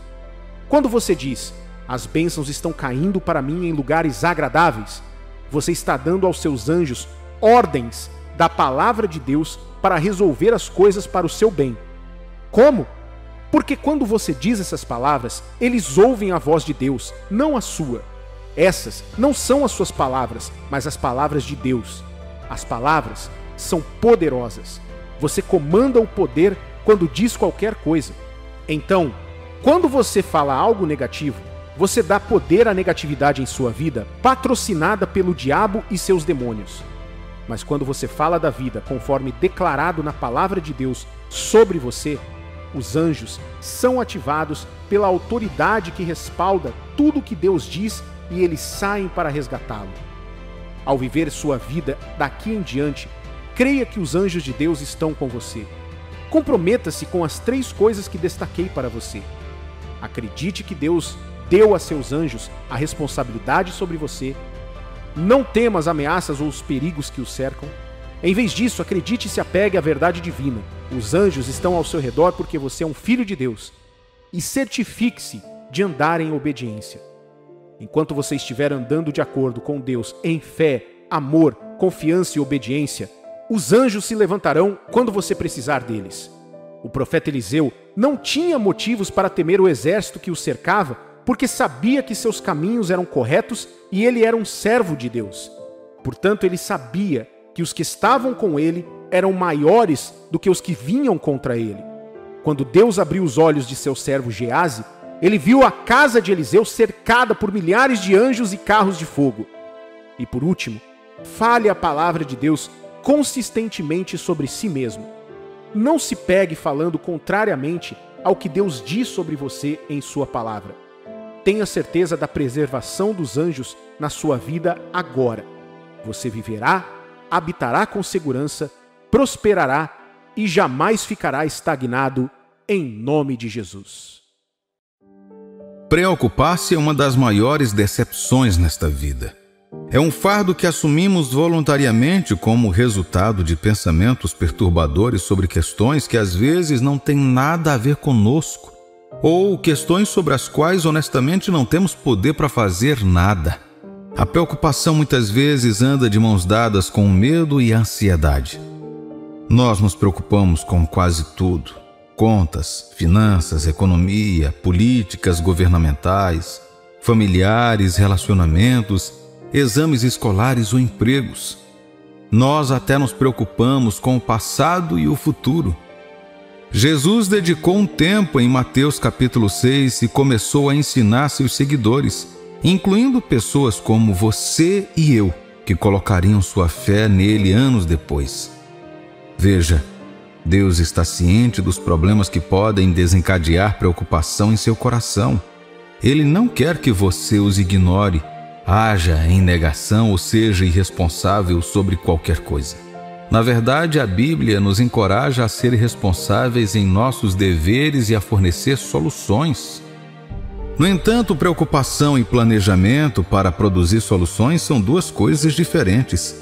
Quando você diz, as bênçãos estão caindo para mim em lugares agradáveis, você está dando aos seus anjos ordens da palavra de Deus para resolver as coisas para o seu bem. Como? Porque quando você diz essas palavras, eles ouvem a voz de Deus, não a sua. Essas não são as suas palavras, mas as palavras de Deus. As palavras são poderosas. Você comanda o poder quando diz qualquer coisa. Então, quando você fala algo negativo, você dá poder à negatividade em sua vida, patrocinada pelo diabo e seus demônios. Mas quando você fala da vida conforme declarado na palavra de Deus sobre você, os anjos são ativados pela autoridade que respalda tudo o que Deus diz e eles saem para resgatá-lo. Ao viver sua vida daqui em diante, creia que os anjos de Deus estão com você. Comprometa-se com as 3 coisas que destaquei para você. Acredite que Deus deu a seus anjos a responsabilidade sobre você. Não tema as ameaças ou os perigos que o cercam. Em vez disso, acredite e se apegue à verdade divina. Os anjos estão ao seu redor porque você é um filho de Deus. E certifique-se de andar em obediência. Enquanto você estiver andando de acordo com Deus em fé, amor, confiança e obediência, os anjos se levantarão quando você precisar deles. O profeta Eliseu não tinha motivos para temer o exército que o cercava, porque sabia que seus caminhos eram corretos e ele era um servo de Deus. Portanto, ele sabia que os que estavam com ele eram maiores do que os que vinham contra ele. Quando Deus abriu os olhos de seu servo Geazi, ele viu a casa de Eliseu cercada por milhares de anjos e carros de fogo. E por último, fale a palavra de Deus consistentemente sobre si mesmo. Não se pegue falando contrariamente ao que Deus diz sobre você em sua palavra. Tenha certeza da preservação dos anjos na sua vida agora. Você viverá, habitará com segurança, prosperará e jamais ficará estagnado em nome de Jesus. Preocupar-se é uma das maiores decepções nesta vida. É um fardo que assumimos voluntariamente como resultado de pensamentos perturbadores sobre questões que às vezes não têm nada a ver conosco, ou questões sobre as quais honestamente não temos poder para fazer nada. A preocupação muitas vezes anda de mãos dadas com o medo e a ansiedade. Nós nos preocupamos com quase tudo: contas, finanças, economia, políticas governamentais, familiares, relacionamentos, exames escolares ou empregos. Nós até nos preocupamos com o passado e o futuro. Jesus dedicou um tempo em Mateus capítulo 6 e começou a ensinar seus seguidores, incluindo pessoas como você e eu, que colocariam sua fé nele anos depois. Veja, Deus está ciente dos problemas que podem desencadear preocupação em seu coração. Ele não quer que você os ignore, haja em negação ou seja irresponsável sobre qualquer coisa. Na verdade, a Bíblia nos encoraja a ser responsáveis em nossos deveres e a fornecer soluções. No entanto, preocupação e planejamento para produzir soluções são duas coisas diferentes.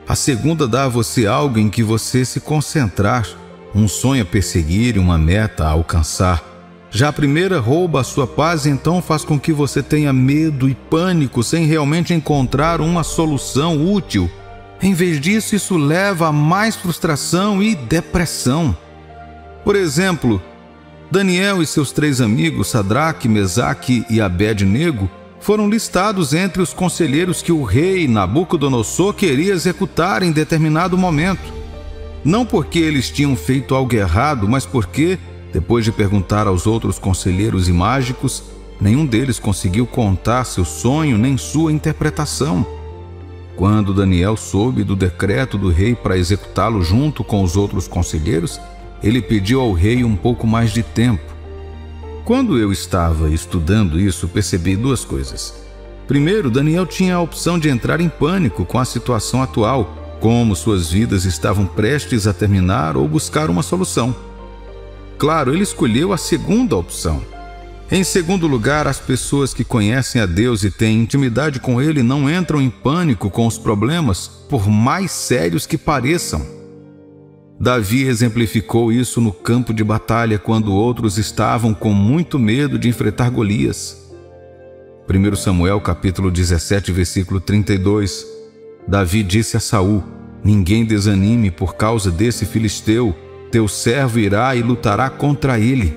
A segunda dá a você algo em que você se concentrar, um sonho a perseguir e uma meta a alcançar. Já a primeira rouba a sua paz e então faz com que você tenha medo e pânico sem realmente encontrar uma solução útil. Em vez disso, isso leva a mais frustração e depressão. Por exemplo, Daniel e seus 3 amigos, Sadraque, Mesaque e Abed-nego, foram listados entre os conselheiros que o rei Nabucodonosor queria executar em determinado momento. Não porque eles tinham feito algo errado, mas porque, depois de perguntar aos outros conselheiros e mágicos, nenhum deles conseguiu contar seu sonho nem sua interpretação. Quando Daniel soube do decreto do rei para executá-lo junto com os outros conselheiros, ele pediu ao rei um pouco mais de tempo. Quando eu estava estudando isso, percebi 2 coisas. Primeiro, Daniel tinha a opção de entrar em pânico com a situação atual, como suas vidas estavam prestes a terminar, ou buscar uma solução. Claro, ele escolheu a segunda opção. Em segundo lugar, as pessoas que conhecem a Deus e têm intimidade com Ele não entram em pânico com os problemas, por mais sérios que pareçam. Davi exemplificou isso no campo de batalha quando outros estavam com muito medo de enfrentar Golias. 1 Samuel capítulo 17, versículo 32. Davi disse a Saul: "Ninguém desanime por causa desse filisteu, teu servo irá e lutará contra ele."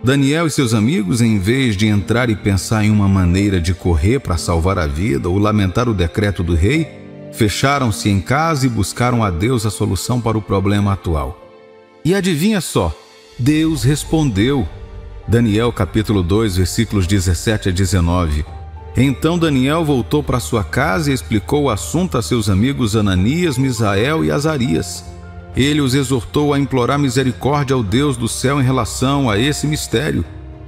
Daniel e seus amigos, em vez de entrar e pensar em uma maneira de correr para salvar a vida ou lamentar o decreto do rei, fecharam-se em casa e buscaram a Deus a solução para o problema atual. E adivinha só, Deus respondeu. Daniel capítulo 2, versículos 17 a 19. Então Daniel voltou para sua casa e explicou o assunto a seus amigos Ananias, Misael e Azarias. Ele os exortou a implorar misericórdia ao Deus do céu em relação a esse mistério,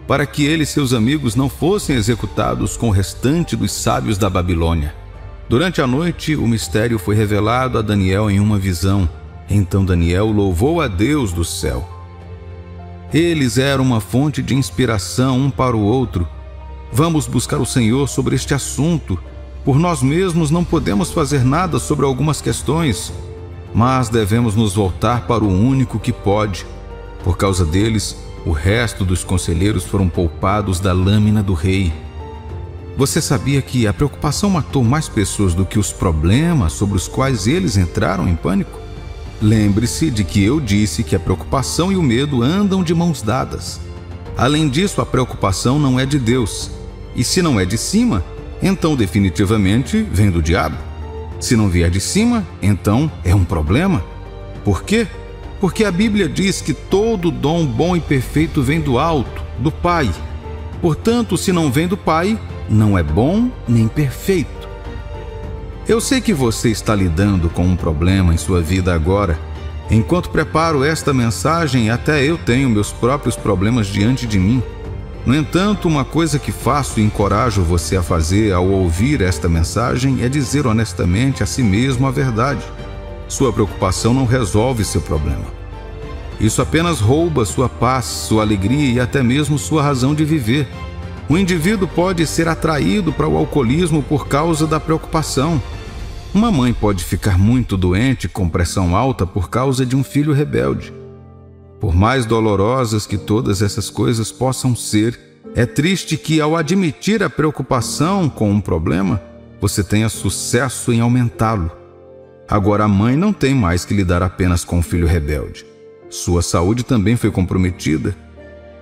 para que ele e seus amigos não fossem executados com o restante dos sábios da Babilônia. Durante a noite, o mistério foi revelado a Daniel em uma visão. Então Daniel louvou a Deus do céu. Eles eram uma fonte de inspiração um para o outro. Vamos buscar o Senhor sobre este assunto. Por nós mesmos não podemos fazer nada sobre algumas questões, mas devemos nos voltar para o único que pode. Por causa deles, o resto dos conselheiros foram poupados da lâmina do rei. Você sabia que a preocupação matou mais pessoas do que os problemas sobre os quais eles entraram em pânico? Lembre-se de que eu disse que a preocupação e o medo andam de mãos dadas. Além disso, a preocupação não é de Deus. E se não é de cima, então definitivamente vem do diabo. Se não vier de cima, então é um problema. Por quê? Porque a Bíblia diz que todo dom bom e perfeito vem do alto, do Pai. Portanto, se não vem do Pai, não é bom nem perfeito. Eu sei que você está lidando com um problema em sua vida agora. Enquanto preparo esta mensagem, até eu tenho meus próprios problemas diante de mim. No entanto, uma coisa que faço e encorajo você a fazer ao ouvir esta mensagem é dizer honestamente a si mesmo a verdade. Sua preocupação não resolve seu problema. Isso apenas rouba sua paz, sua alegria e até mesmo sua razão de viver. O indivíduo pode ser atraído para o alcoolismo por causa da preocupação. Uma mãe pode ficar muito doente com pressão alta por causa de um filho rebelde. Por mais dolorosas que todas essas coisas possam ser, é triste que, ao admitir a preocupação com um problema, você tenha sucesso em aumentá-lo. Agora, a mãe não tem mais que lidar apenas com o filho rebelde. Sua saúde também foi comprometida.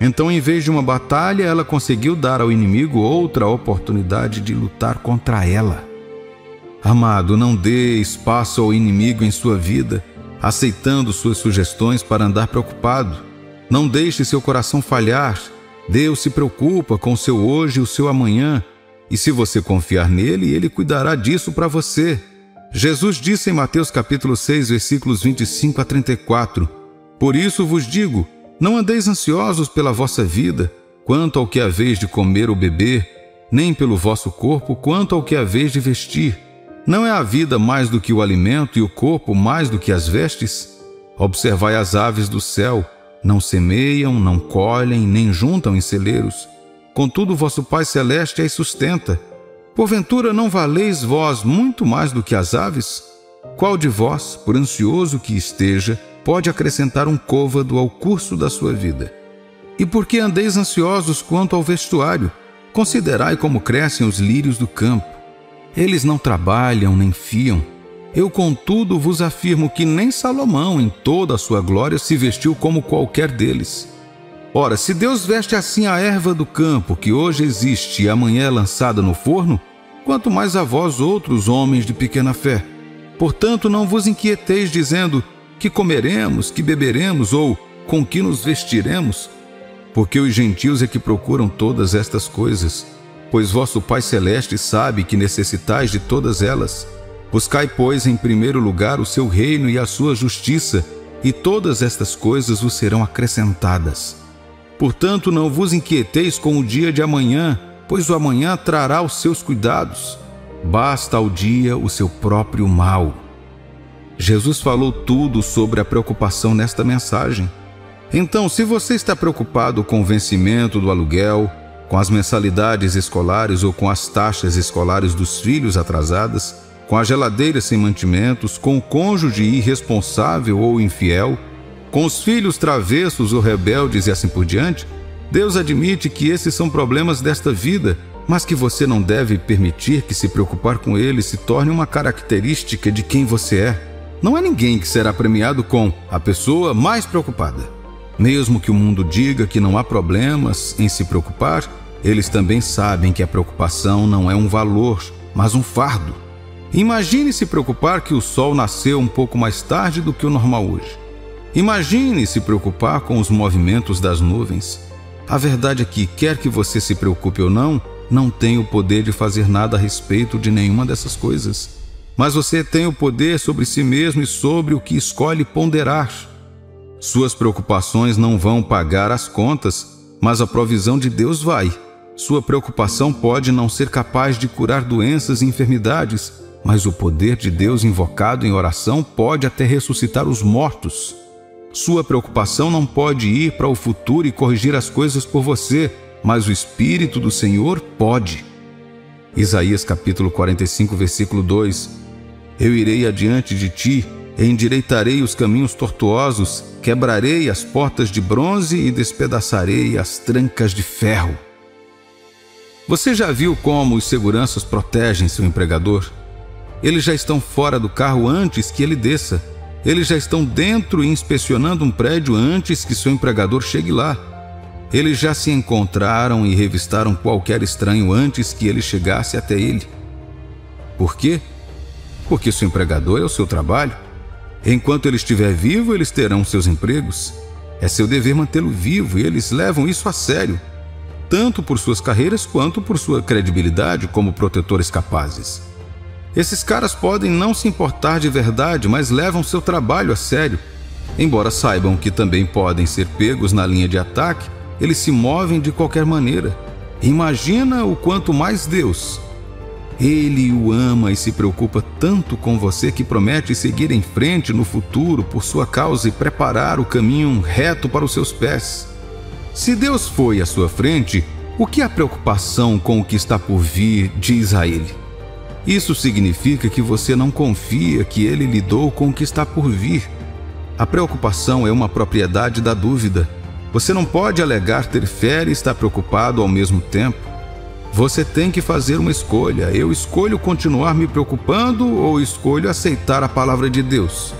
Então, em vez de uma batalha, ela conseguiu dar ao inimigo outra oportunidade de lutar contra ela. Amado, não dê espaço ao inimigo em sua vida, aceitando suas sugestões para andar preocupado. Não deixe seu coração falhar. Deus se preocupa com o seu hoje e o seu amanhã. E se você confiar nele, ele cuidará disso para você. Jesus disse em Mateus capítulo 6, versículos 25 a 34, Por isso vos digo, não andeis ansiosos pela vossa vida, quanto ao que haveis de comer ou beber, nem pelo vosso corpo, quanto ao que haveis de vestir. Não é a vida mais do que o alimento e o corpo mais do que as vestes? Observai as aves do céu, não semeiam, não colhem, nem juntam em celeiros. Contudo, vosso Pai Celeste as sustenta. Porventura não valeis vós muito mais do que as aves? Qual de vós, por ansioso que esteja, pode acrescentar um côvado ao curso da sua vida? E por que andeis ansiosos quanto ao vestuário? Considerai como crescem os lírios do campo. Eles não trabalham nem fiam. Eu, contudo, vos afirmo que nem Salomão, em toda a sua glória, se vestiu como qualquer deles. Ora, se Deus veste assim a erva do campo, que hoje existe e amanhã é lançada no forno, quanto mais a vós outros, homens de pequena fé. Portanto, não vos inquieteis dizendo, que comeremos, que beberemos, ou com que nos vestiremos? Porque os gentios é que procuram todas estas coisas, pois vosso Pai Celeste sabe que necessitais de todas elas. Buscai, pois, em primeiro lugar o seu reino e a sua justiça, e todas estas coisas vos serão acrescentadas. Portanto, não vos inquieteis com o dia de amanhã, pois o amanhã trará os seus cuidados. Basta ao dia o seu próprio mal. Jesus falou tudo sobre a preocupação nesta mensagem. Então, se você está preocupado com o vencimento do aluguel, com as mensalidades escolares ou com as taxas escolares dos filhos atrasadas, com a geladeira sem mantimentos, com o cônjuge irresponsável ou infiel, com os filhos travessos ou rebeldes e assim por diante, Deus admite que esses são problemas desta vida, mas que você não deve permitir que se preocupar com eles se torne uma característica de quem você é. Não há ninguém que será premiado com a pessoa mais preocupada. Mesmo que o mundo diga que não há problemas em se preocupar, eles também sabem que a preocupação não é um valor, mas um fardo. Imagine se preocupar que o sol nasceu um pouco mais tarde do que o normal hoje. Imagine se preocupar com os movimentos das nuvens. A verdade é que, quer que você se preocupe ou não, não tem o poder de fazer nada a respeito de nenhuma dessas coisas. Mas você tem o poder sobre si mesmo e sobre o que escolhe ponderar. Suas preocupações não vão pagar as contas, mas a provisão de Deus vai. Sua preocupação pode não ser capaz de curar doenças e enfermidades, mas o poder de Deus invocado em oração pode até ressuscitar os mortos. Sua preocupação não pode ir para o futuro e corrigir as coisas por você, mas o Espírito do Senhor pode. Isaías capítulo 45, versículo 2. Eu irei adiante de ti, endireitarei os caminhos tortuosos, quebrarei as portas de bronze e despedaçarei as trancas de ferro. Você já viu como os seguranças protegem seu empregador? Eles já estão fora do carro antes que ele desça. Eles já estão dentro e inspecionando um prédio antes que seu empregador chegue lá. Eles já se encontraram e revistaram qualquer estranho antes que ele chegasse até ele. Por quê? Porque seu empregador é o seu trabalho. Enquanto ele estiver vivo, eles terão seus empregos. É seu dever mantê-lo vivo e eles levam isso a sério, tanto por suas carreiras quanto por sua credibilidade como protetores capazes. Esses caras podem não se importar de verdade, mas levam seu trabalho a sério. Embora saibam que também podem ser pegos na linha de ataque, eles se movem de qualquer maneira. Imagina o quanto mais Deus. Ele o ama e se preocupa tanto com você que promete seguir em frente no futuro por sua causa e preparar o caminho reto para os seus pés. Se Deus foi à sua frente, O que é a preocupação com o que está por vir diz a ele? Isso significa que você não confia que ele lidou com o que está por vir. A preocupação é uma propriedade da dúvida. Você não pode alegar ter fé e estar preocupado ao mesmo tempo. Você tem que fazer uma escolha. Eu escolho continuar me preocupando ou escolho aceitar a palavra de Deus?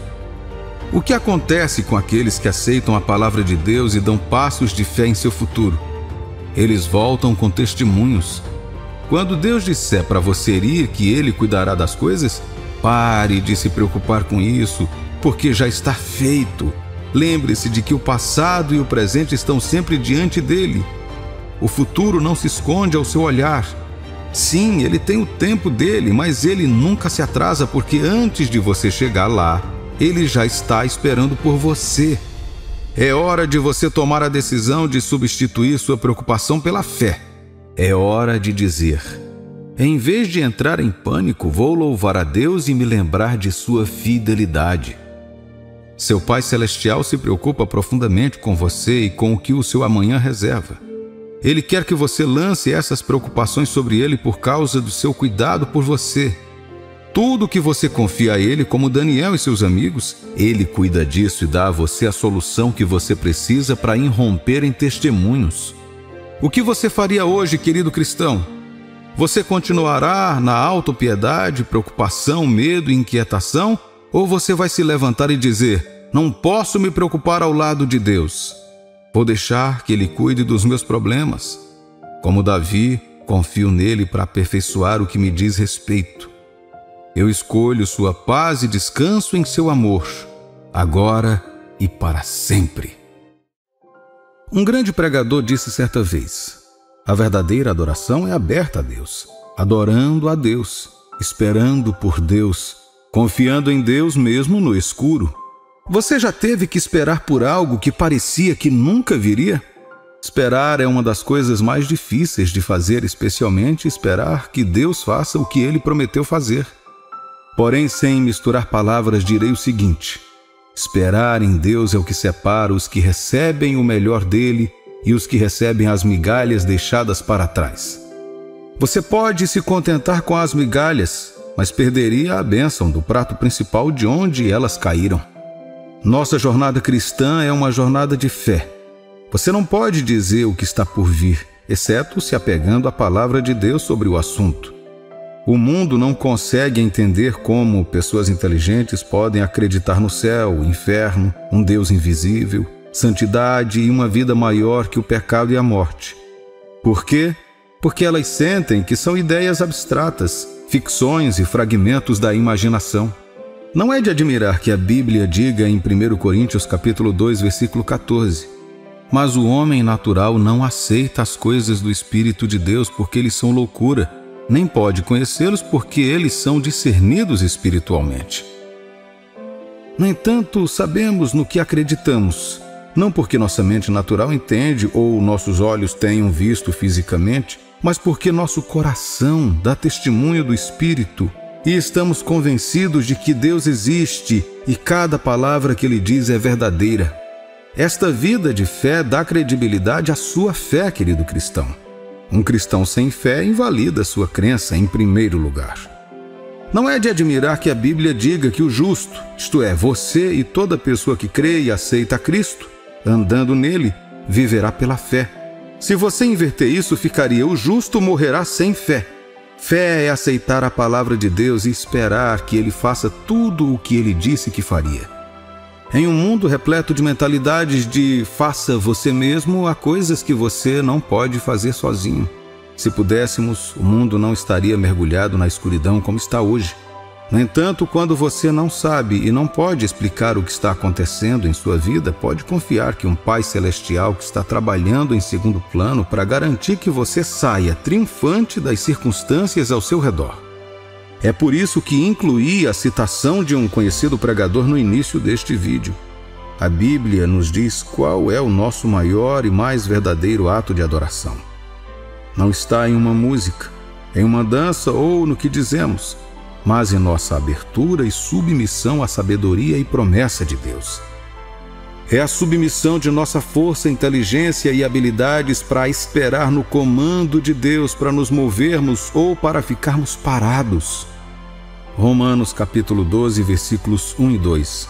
O que acontece com aqueles que aceitam a palavra de Deus e dão passos de fé em seu futuro? Eles voltam com testemunhos. Quando Deus disser para você ir que Ele cuidará das coisas, pare de se preocupar com isso, porque já está feito. Lembre-se de que o passado e o presente estão sempre diante dele. O futuro não se esconde ao seu olhar. Sim, ele tem o tempo dele, mas ele nunca se atrasa, porque antes de você chegar lá, ele já está esperando por você. É hora de você tomar a decisão de substituir sua preocupação pela fé. É hora de dizer: em vez de entrar em pânico, vou louvar a Deus e me lembrar de sua fidelidade. Seu Pai Celestial se preocupa profundamente com você e com o que o seu amanhã reserva. Ele quer que você lance essas preocupações sobre Ele por causa do seu cuidado por você. Tudo que você confia a Ele, como Daniel e seus amigos, Ele cuida disso e dá a você a solução que você precisa para irromper em testemunhos. O que você faria hoje, querido cristão? Você continuará na autopiedade, preocupação, medo e inquietação? Ou você vai se levantar e dizer: não posso me preocupar ao lado de Deus. Vou deixar que Ele cuide dos meus problemas. Como Davi, confio nele para aperfeiçoar o que me diz respeito. Eu escolho sua paz e descanso em seu amor, agora e para sempre. Um grande pregador disse certa vez: a verdadeira adoração é aberta a Deus, adorando a Deus, esperando por Deus, confiando em Deus mesmo no escuro. Você já teve que esperar por algo que parecia que nunca viria? Esperar é uma das coisas mais difíceis de fazer, especialmente esperar que Deus faça o que Ele prometeu fazer. Porém, sem misturar palavras, direi o seguinte: esperar em Deus é o que separa os que recebem o melhor dele e os que recebem as migalhas deixadas para trás. Você pode se contentar com as migalhas, mas perderia a bênção do prato principal de onde elas caíram. Nossa jornada cristã é uma jornada de fé. Você não pode dizer o que está por vir, exceto se apegando à palavra de Deus sobre o assunto. O mundo não consegue entender como pessoas inteligentes podem acreditar no céu, inferno, um Deus invisível, santidade e uma vida maior que o pecado e a morte. Por quê? Porque elas sentem que são ideias abstratas, ficções e fragmentos da imaginação. Não é de admirar que a Bíblia diga em 1 Coríntios capítulo 2, versículo 14: mas o homem natural não aceita as coisas do Espírito de Deus porque eles são loucura, nem pode conhecê-los porque eles são discernidos espiritualmente. No entanto, sabemos no que acreditamos, não porque nossa mente natural entende ou nossos olhos tenham visto fisicamente, mas porque nosso coração dá testemunho do Espírito e estamos convencidos de que Deus existe e cada palavra que Ele diz é verdadeira. Esta vida de fé dá credibilidade à sua fé, querido cristão. Um cristão sem fé invalida sua crença em primeiro lugar. Não é de admirar que a Bíblia diga que o justo, isto é, você e toda pessoa que crê e aceita a Cristo, andando nele, viverá pela fé. Se você inverter isso, ficaria: o justo morrerá sem fé. Fé é aceitar a palavra de Deus e esperar que Ele faça tudo o que Ele disse que faria. Em um mundo repleto de mentalidades de faça você mesmo, há coisas que você não pode fazer sozinho. Se pudéssemos, o mundo não estaria mergulhado na escuridão como está hoje. No entanto, quando você não sabe e não pode explicar o que está acontecendo em sua vida, pode confiar que um Pai Celestial que está trabalhando em segundo plano para garantir que você saia triunfante das circunstâncias ao seu redor. É por isso que incluí a citação de um conhecido pregador no início deste vídeo. A Bíblia nos diz qual é o nosso maior e mais verdadeiro ato de adoração. Não está em uma música, em uma dança ou no que dizemos, mas em nossa abertura e submissão à sabedoria e promessa de Deus. É a submissão de nossa força, inteligência e habilidades para esperar no comando de Deus, para nos movermos ou para ficarmos parados. Romanos capítulo 12, versículos 1 e 2.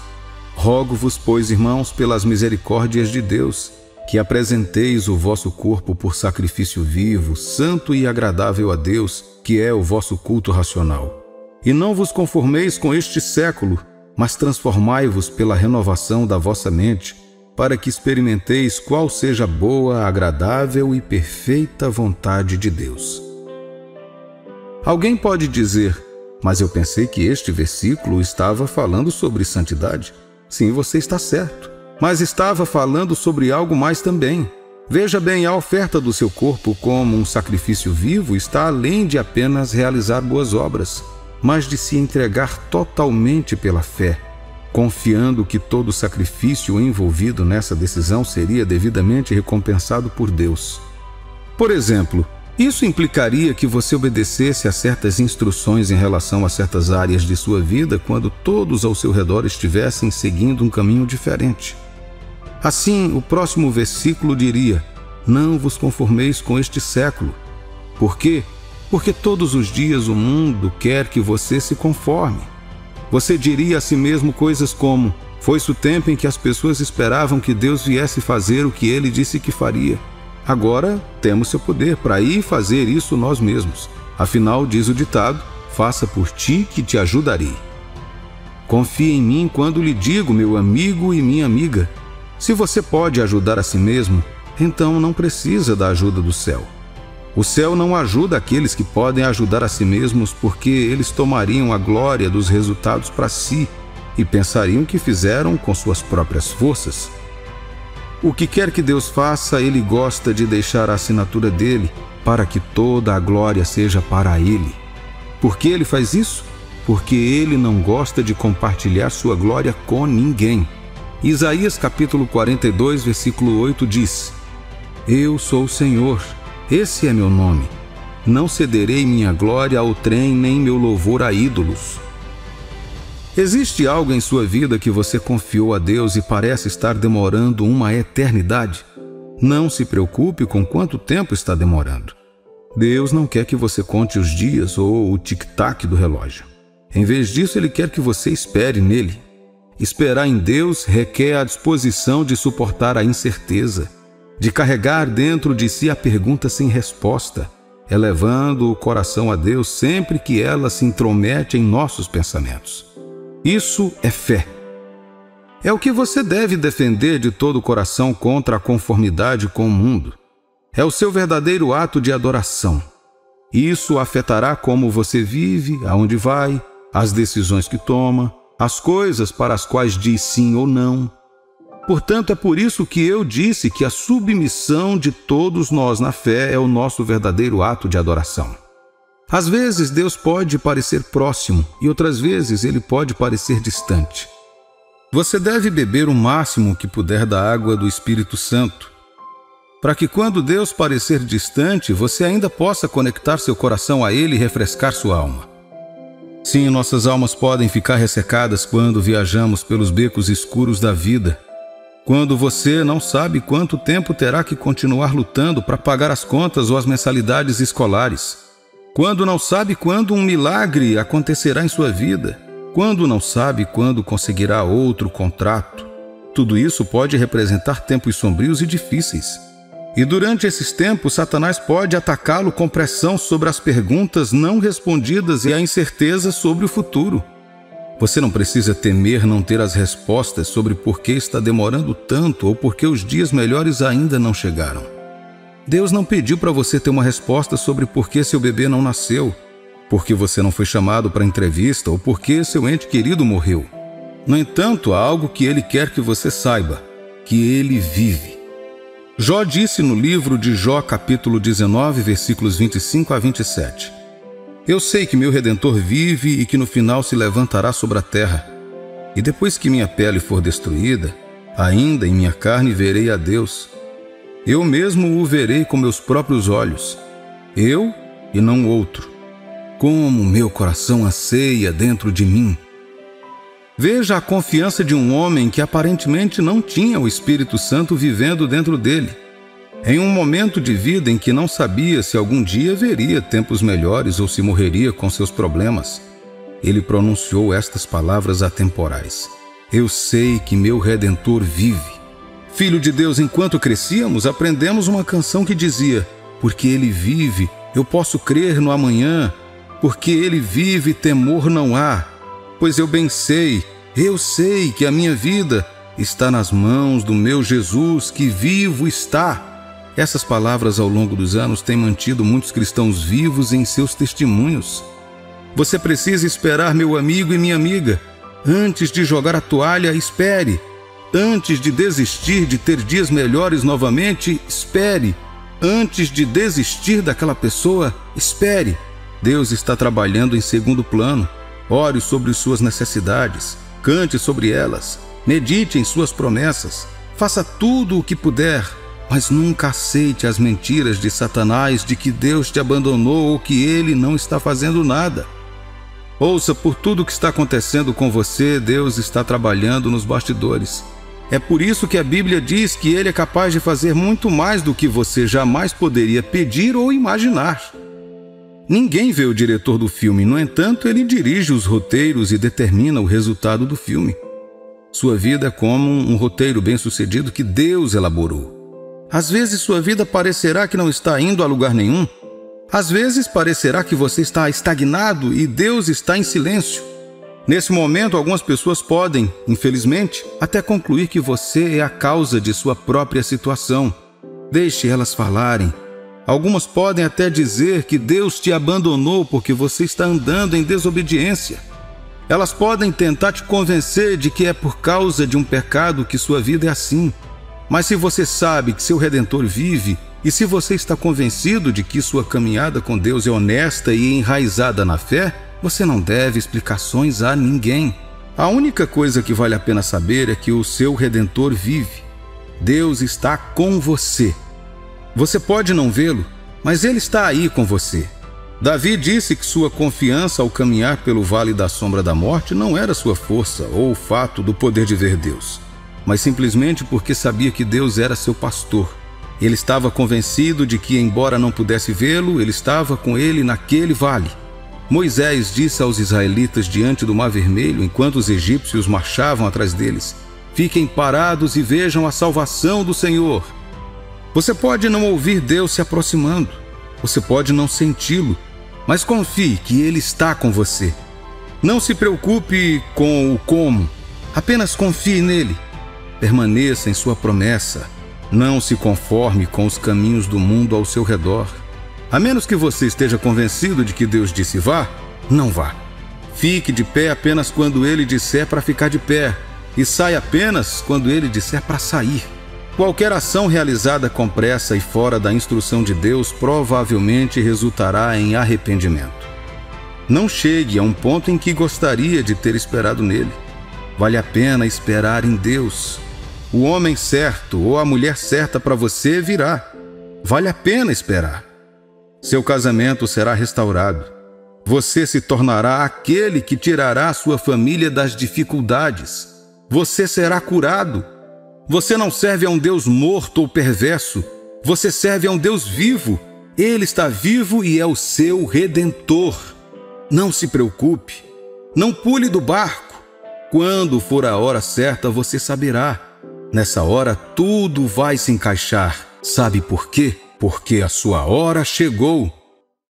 Rogo-vos, pois, irmãos, pelas misericórdias de Deus, que apresenteis o vosso corpo por sacrifício vivo, santo e agradável a Deus, que é o vosso culto racional. E não vos conformeis com este século, mas transformai-vos pela renovação da vossa mente, para que experimenteis qual seja a boa, agradável e perfeita vontade de Deus. Alguém pode dizer: mas eu pensei que este versículo estava falando sobre santidade. Sim, você está certo, mas estava falando sobre algo mais também. Veja bem, a oferta do seu corpo como um sacrifício vivo está além de apenas realizar boas obras, mas de se entregar totalmente pela fé, confiando que todo sacrifício envolvido nessa decisão seria devidamente recompensado por Deus. Por exemplo, isso implicaria que você obedecesse a certas instruções em relação a certas áreas de sua vida quando todos ao seu redor estivessem seguindo um caminho diferente. Assim, o próximo versículo diria: não vos conformeis com este século. Por quê? Porque todos os dias o mundo quer que você se conforme. Você diria a si mesmo coisas como: foi-se o tempo em que as pessoas esperavam que Deus viesse fazer o que ele disse que faria. Agora temos seu poder para ir fazer isso nós mesmos. Afinal, diz o ditado: faça por ti que te ajudarei. Confie em mim quando lhe digo, meu amigo e minha amiga. Se você pode ajudar a si mesmo, então não precisa da ajuda do céu. O céu não ajuda aqueles que podem ajudar a si mesmos, porque eles tomariam a glória dos resultados para si e pensariam que fizeram com suas próprias forças. O que quer que Deus faça, Ele gosta de deixar a assinatura dele para que toda a glória seja para Ele. Por que Ele faz isso? Porque Ele não gosta de compartilhar sua glória com ninguém. Isaías capítulo 42, versículo 8 diz: eu sou o Senhor, esse é meu nome. Não cederei minha glória ao trem, nem meu louvor a ídolos. Existe algo em sua vida que você confiou a Deus e parece estar demorando uma eternidade? Não se preocupe com quanto tempo está demorando. Deus não quer que você conte os dias ou o tic-tac do relógio. Em vez disso, Ele quer que você espere nele. Esperar em Deus requer a disposição de suportar a incerteza, de carregar dentro de si a pergunta sem resposta, elevando o coração a Deus sempre que ela se intromete em nossos pensamentos. Isso é fé. É o que você deve defender de todo o coração contra a conformidade com o mundo. É o seu verdadeiro ato de adoração. Isso afetará como você vive, aonde vai, as decisões que toma, as coisas para as quais diz sim ou não. Portanto, é por isso que eu disse que a submissão de todos nós na fé é o nosso verdadeiro ato de adoração. Às vezes Deus pode parecer próximo e outras vezes Ele pode parecer distante. Você deve beber o máximo que puder da água do Espírito Santo, para que quando Deus parecer distante, você ainda possa conectar seu coração a Ele e refrescar sua alma. Sim, nossas almas podem ficar ressecadas quando viajamos pelos becos escuros da vida, quando você não sabe quanto tempo terá que continuar lutando para pagar as contas ou as mensalidades escolares, quando não sabe quando um milagre acontecerá em sua vida, quando não sabe quando conseguirá outro contrato. Tudo isso pode representar tempos sombrios e difíceis. E durante esses tempos, Satanás pode atacá-lo com pressão sobre as perguntas não respondidas e a incerteza sobre o futuro. Você não precisa temer não ter as respostas sobre por que está demorando tanto ou por que os dias melhores ainda não chegaram. Deus não pediu para você ter uma resposta sobre por que seu bebê não nasceu, por que você não foi chamado para entrevista ou por que seu ente querido morreu. No entanto, há algo que Ele quer que você saiba, que Ele vive. Jó disse no livro de Jó, capítulo 19, versículos 25 a 27. Eu sei que meu Redentor vive e que no final se levantará sobre a terra. E depois que minha pele for destruída, ainda em minha carne verei a Deus. Eu mesmo o verei com meus próprios olhos, eu e não outro. Como meu coração anseia dentro de mim. Veja a confiança de um homem que aparentemente não tinha o Espírito Santo vivendo dentro dele. Em um momento de vida em que não sabia se algum dia veria tempos melhores ou se morreria com seus problemas, ele pronunciou estas palavras atemporais: Eu sei que meu Redentor vive. Filho de Deus, enquanto crescíamos, aprendemos uma canção que dizia: Porque ele vive, eu posso crer no amanhã. Porque ele vive, temor não há. Pois eu sei que a minha vida está nas mãos do meu Jesus, que vivo está. Essas palavras ao longo dos anos têm mantido muitos cristãos vivos em seus testemunhos. Você precisa esperar, meu amigo e minha amiga. Antes de jogar a toalha, espere. Antes de desistir de ter dias melhores novamente, espere. Antes de desistir daquela pessoa, espere. Deus está trabalhando em segundo plano. Ore sobre suas necessidades. Cante sobre elas. Medite em suas promessas. Faça tudo o que puder, mas nunca aceite as mentiras de Satanás de que Deus te abandonou ou que ele não está fazendo nada. Ouça, por tudo o que está acontecendo com você, Deus está trabalhando nos bastidores. É por isso que a Bíblia diz que ele é capaz de fazer muito mais do que você jamais poderia pedir ou imaginar. Ninguém vê o diretor do filme, no entanto, ele dirige os roteiros e determina o resultado do filme. Sua vida é como um roteiro bem-sucedido que Deus elaborou. Às vezes sua vida parecerá que não está indo a lugar nenhum. Às vezes parecerá que você está estagnado e Deus está em silêncio. Nesse momento, algumas pessoas podem, infelizmente, até concluir que você é a causa de sua própria situação. Deixe elas falarem. Algumas podem até dizer que Deus te abandonou porque você está andando em desobediência. Elas podem tentar te convencer de que é por causa de um pecado que sua vida é assim. Mas se você sabe que seu Redentor vive, e se você está convencido de que sua caminhada com Deus é honesta e enraizada na fé, você não deve explicações a ninguém. A única coisa que vale a pena saber é que o seu Redentor vive. Deus está com você. Você pode não vê-lo, mas ele está aí com você. Davi disse que sua confiança ao caminhar pelo vale da sombra da morte não era sua força ou o fato do poder de ver Deus, mas simplesmente porque sabia que Deus era seu pastor. Ele estava convencido de que, embora não pudesse vê-lo, ele estava com ele naquele vale. Moisés disse aos israelitas diante do Mar Vermelho, enquanto os egípcios marchavam atrás deles: Fiquem parados e vejam a salvação do Senhor. Você pode não ouvir Deus se aproximando, você pode não senti-lo, mas confie que Ele está com você. Não se preocupe com o como, apenas confie nele. Permaneça em sua promessa. Não se conforme com os caminhos do mundo ao seu redor. A menos que você esteja convencido de que Deus disse vá, não vá. Fique de pé apenas quando Ele disser para ficar de pé, e saia apenas quando Ele disser para sair. Qualquer ação realizada com pressa e fora da instrução de Deus provavelmente resultará em arrependimento. Não chegue a um ponto em que gostaria de ter esperado nele. Vale a pena esperar em Deus. O homem certo ou a mulher certa para você virá. Vale a pena esperar. Seu casamento será restaurado. Você se tornará aquele que tirará sua família das dificuldades. Você será curado. Você não serve a um Deus morto ou perverso. Você serve a um Deus vivo. Ele está vivo e é o seu Redentor. Não se preocupe. Não pule do barco. Quando for a hora certa, você saberá. Nessa hora, tudo vai se encaixar. Sabe por quê? Porque a sua hora chegou.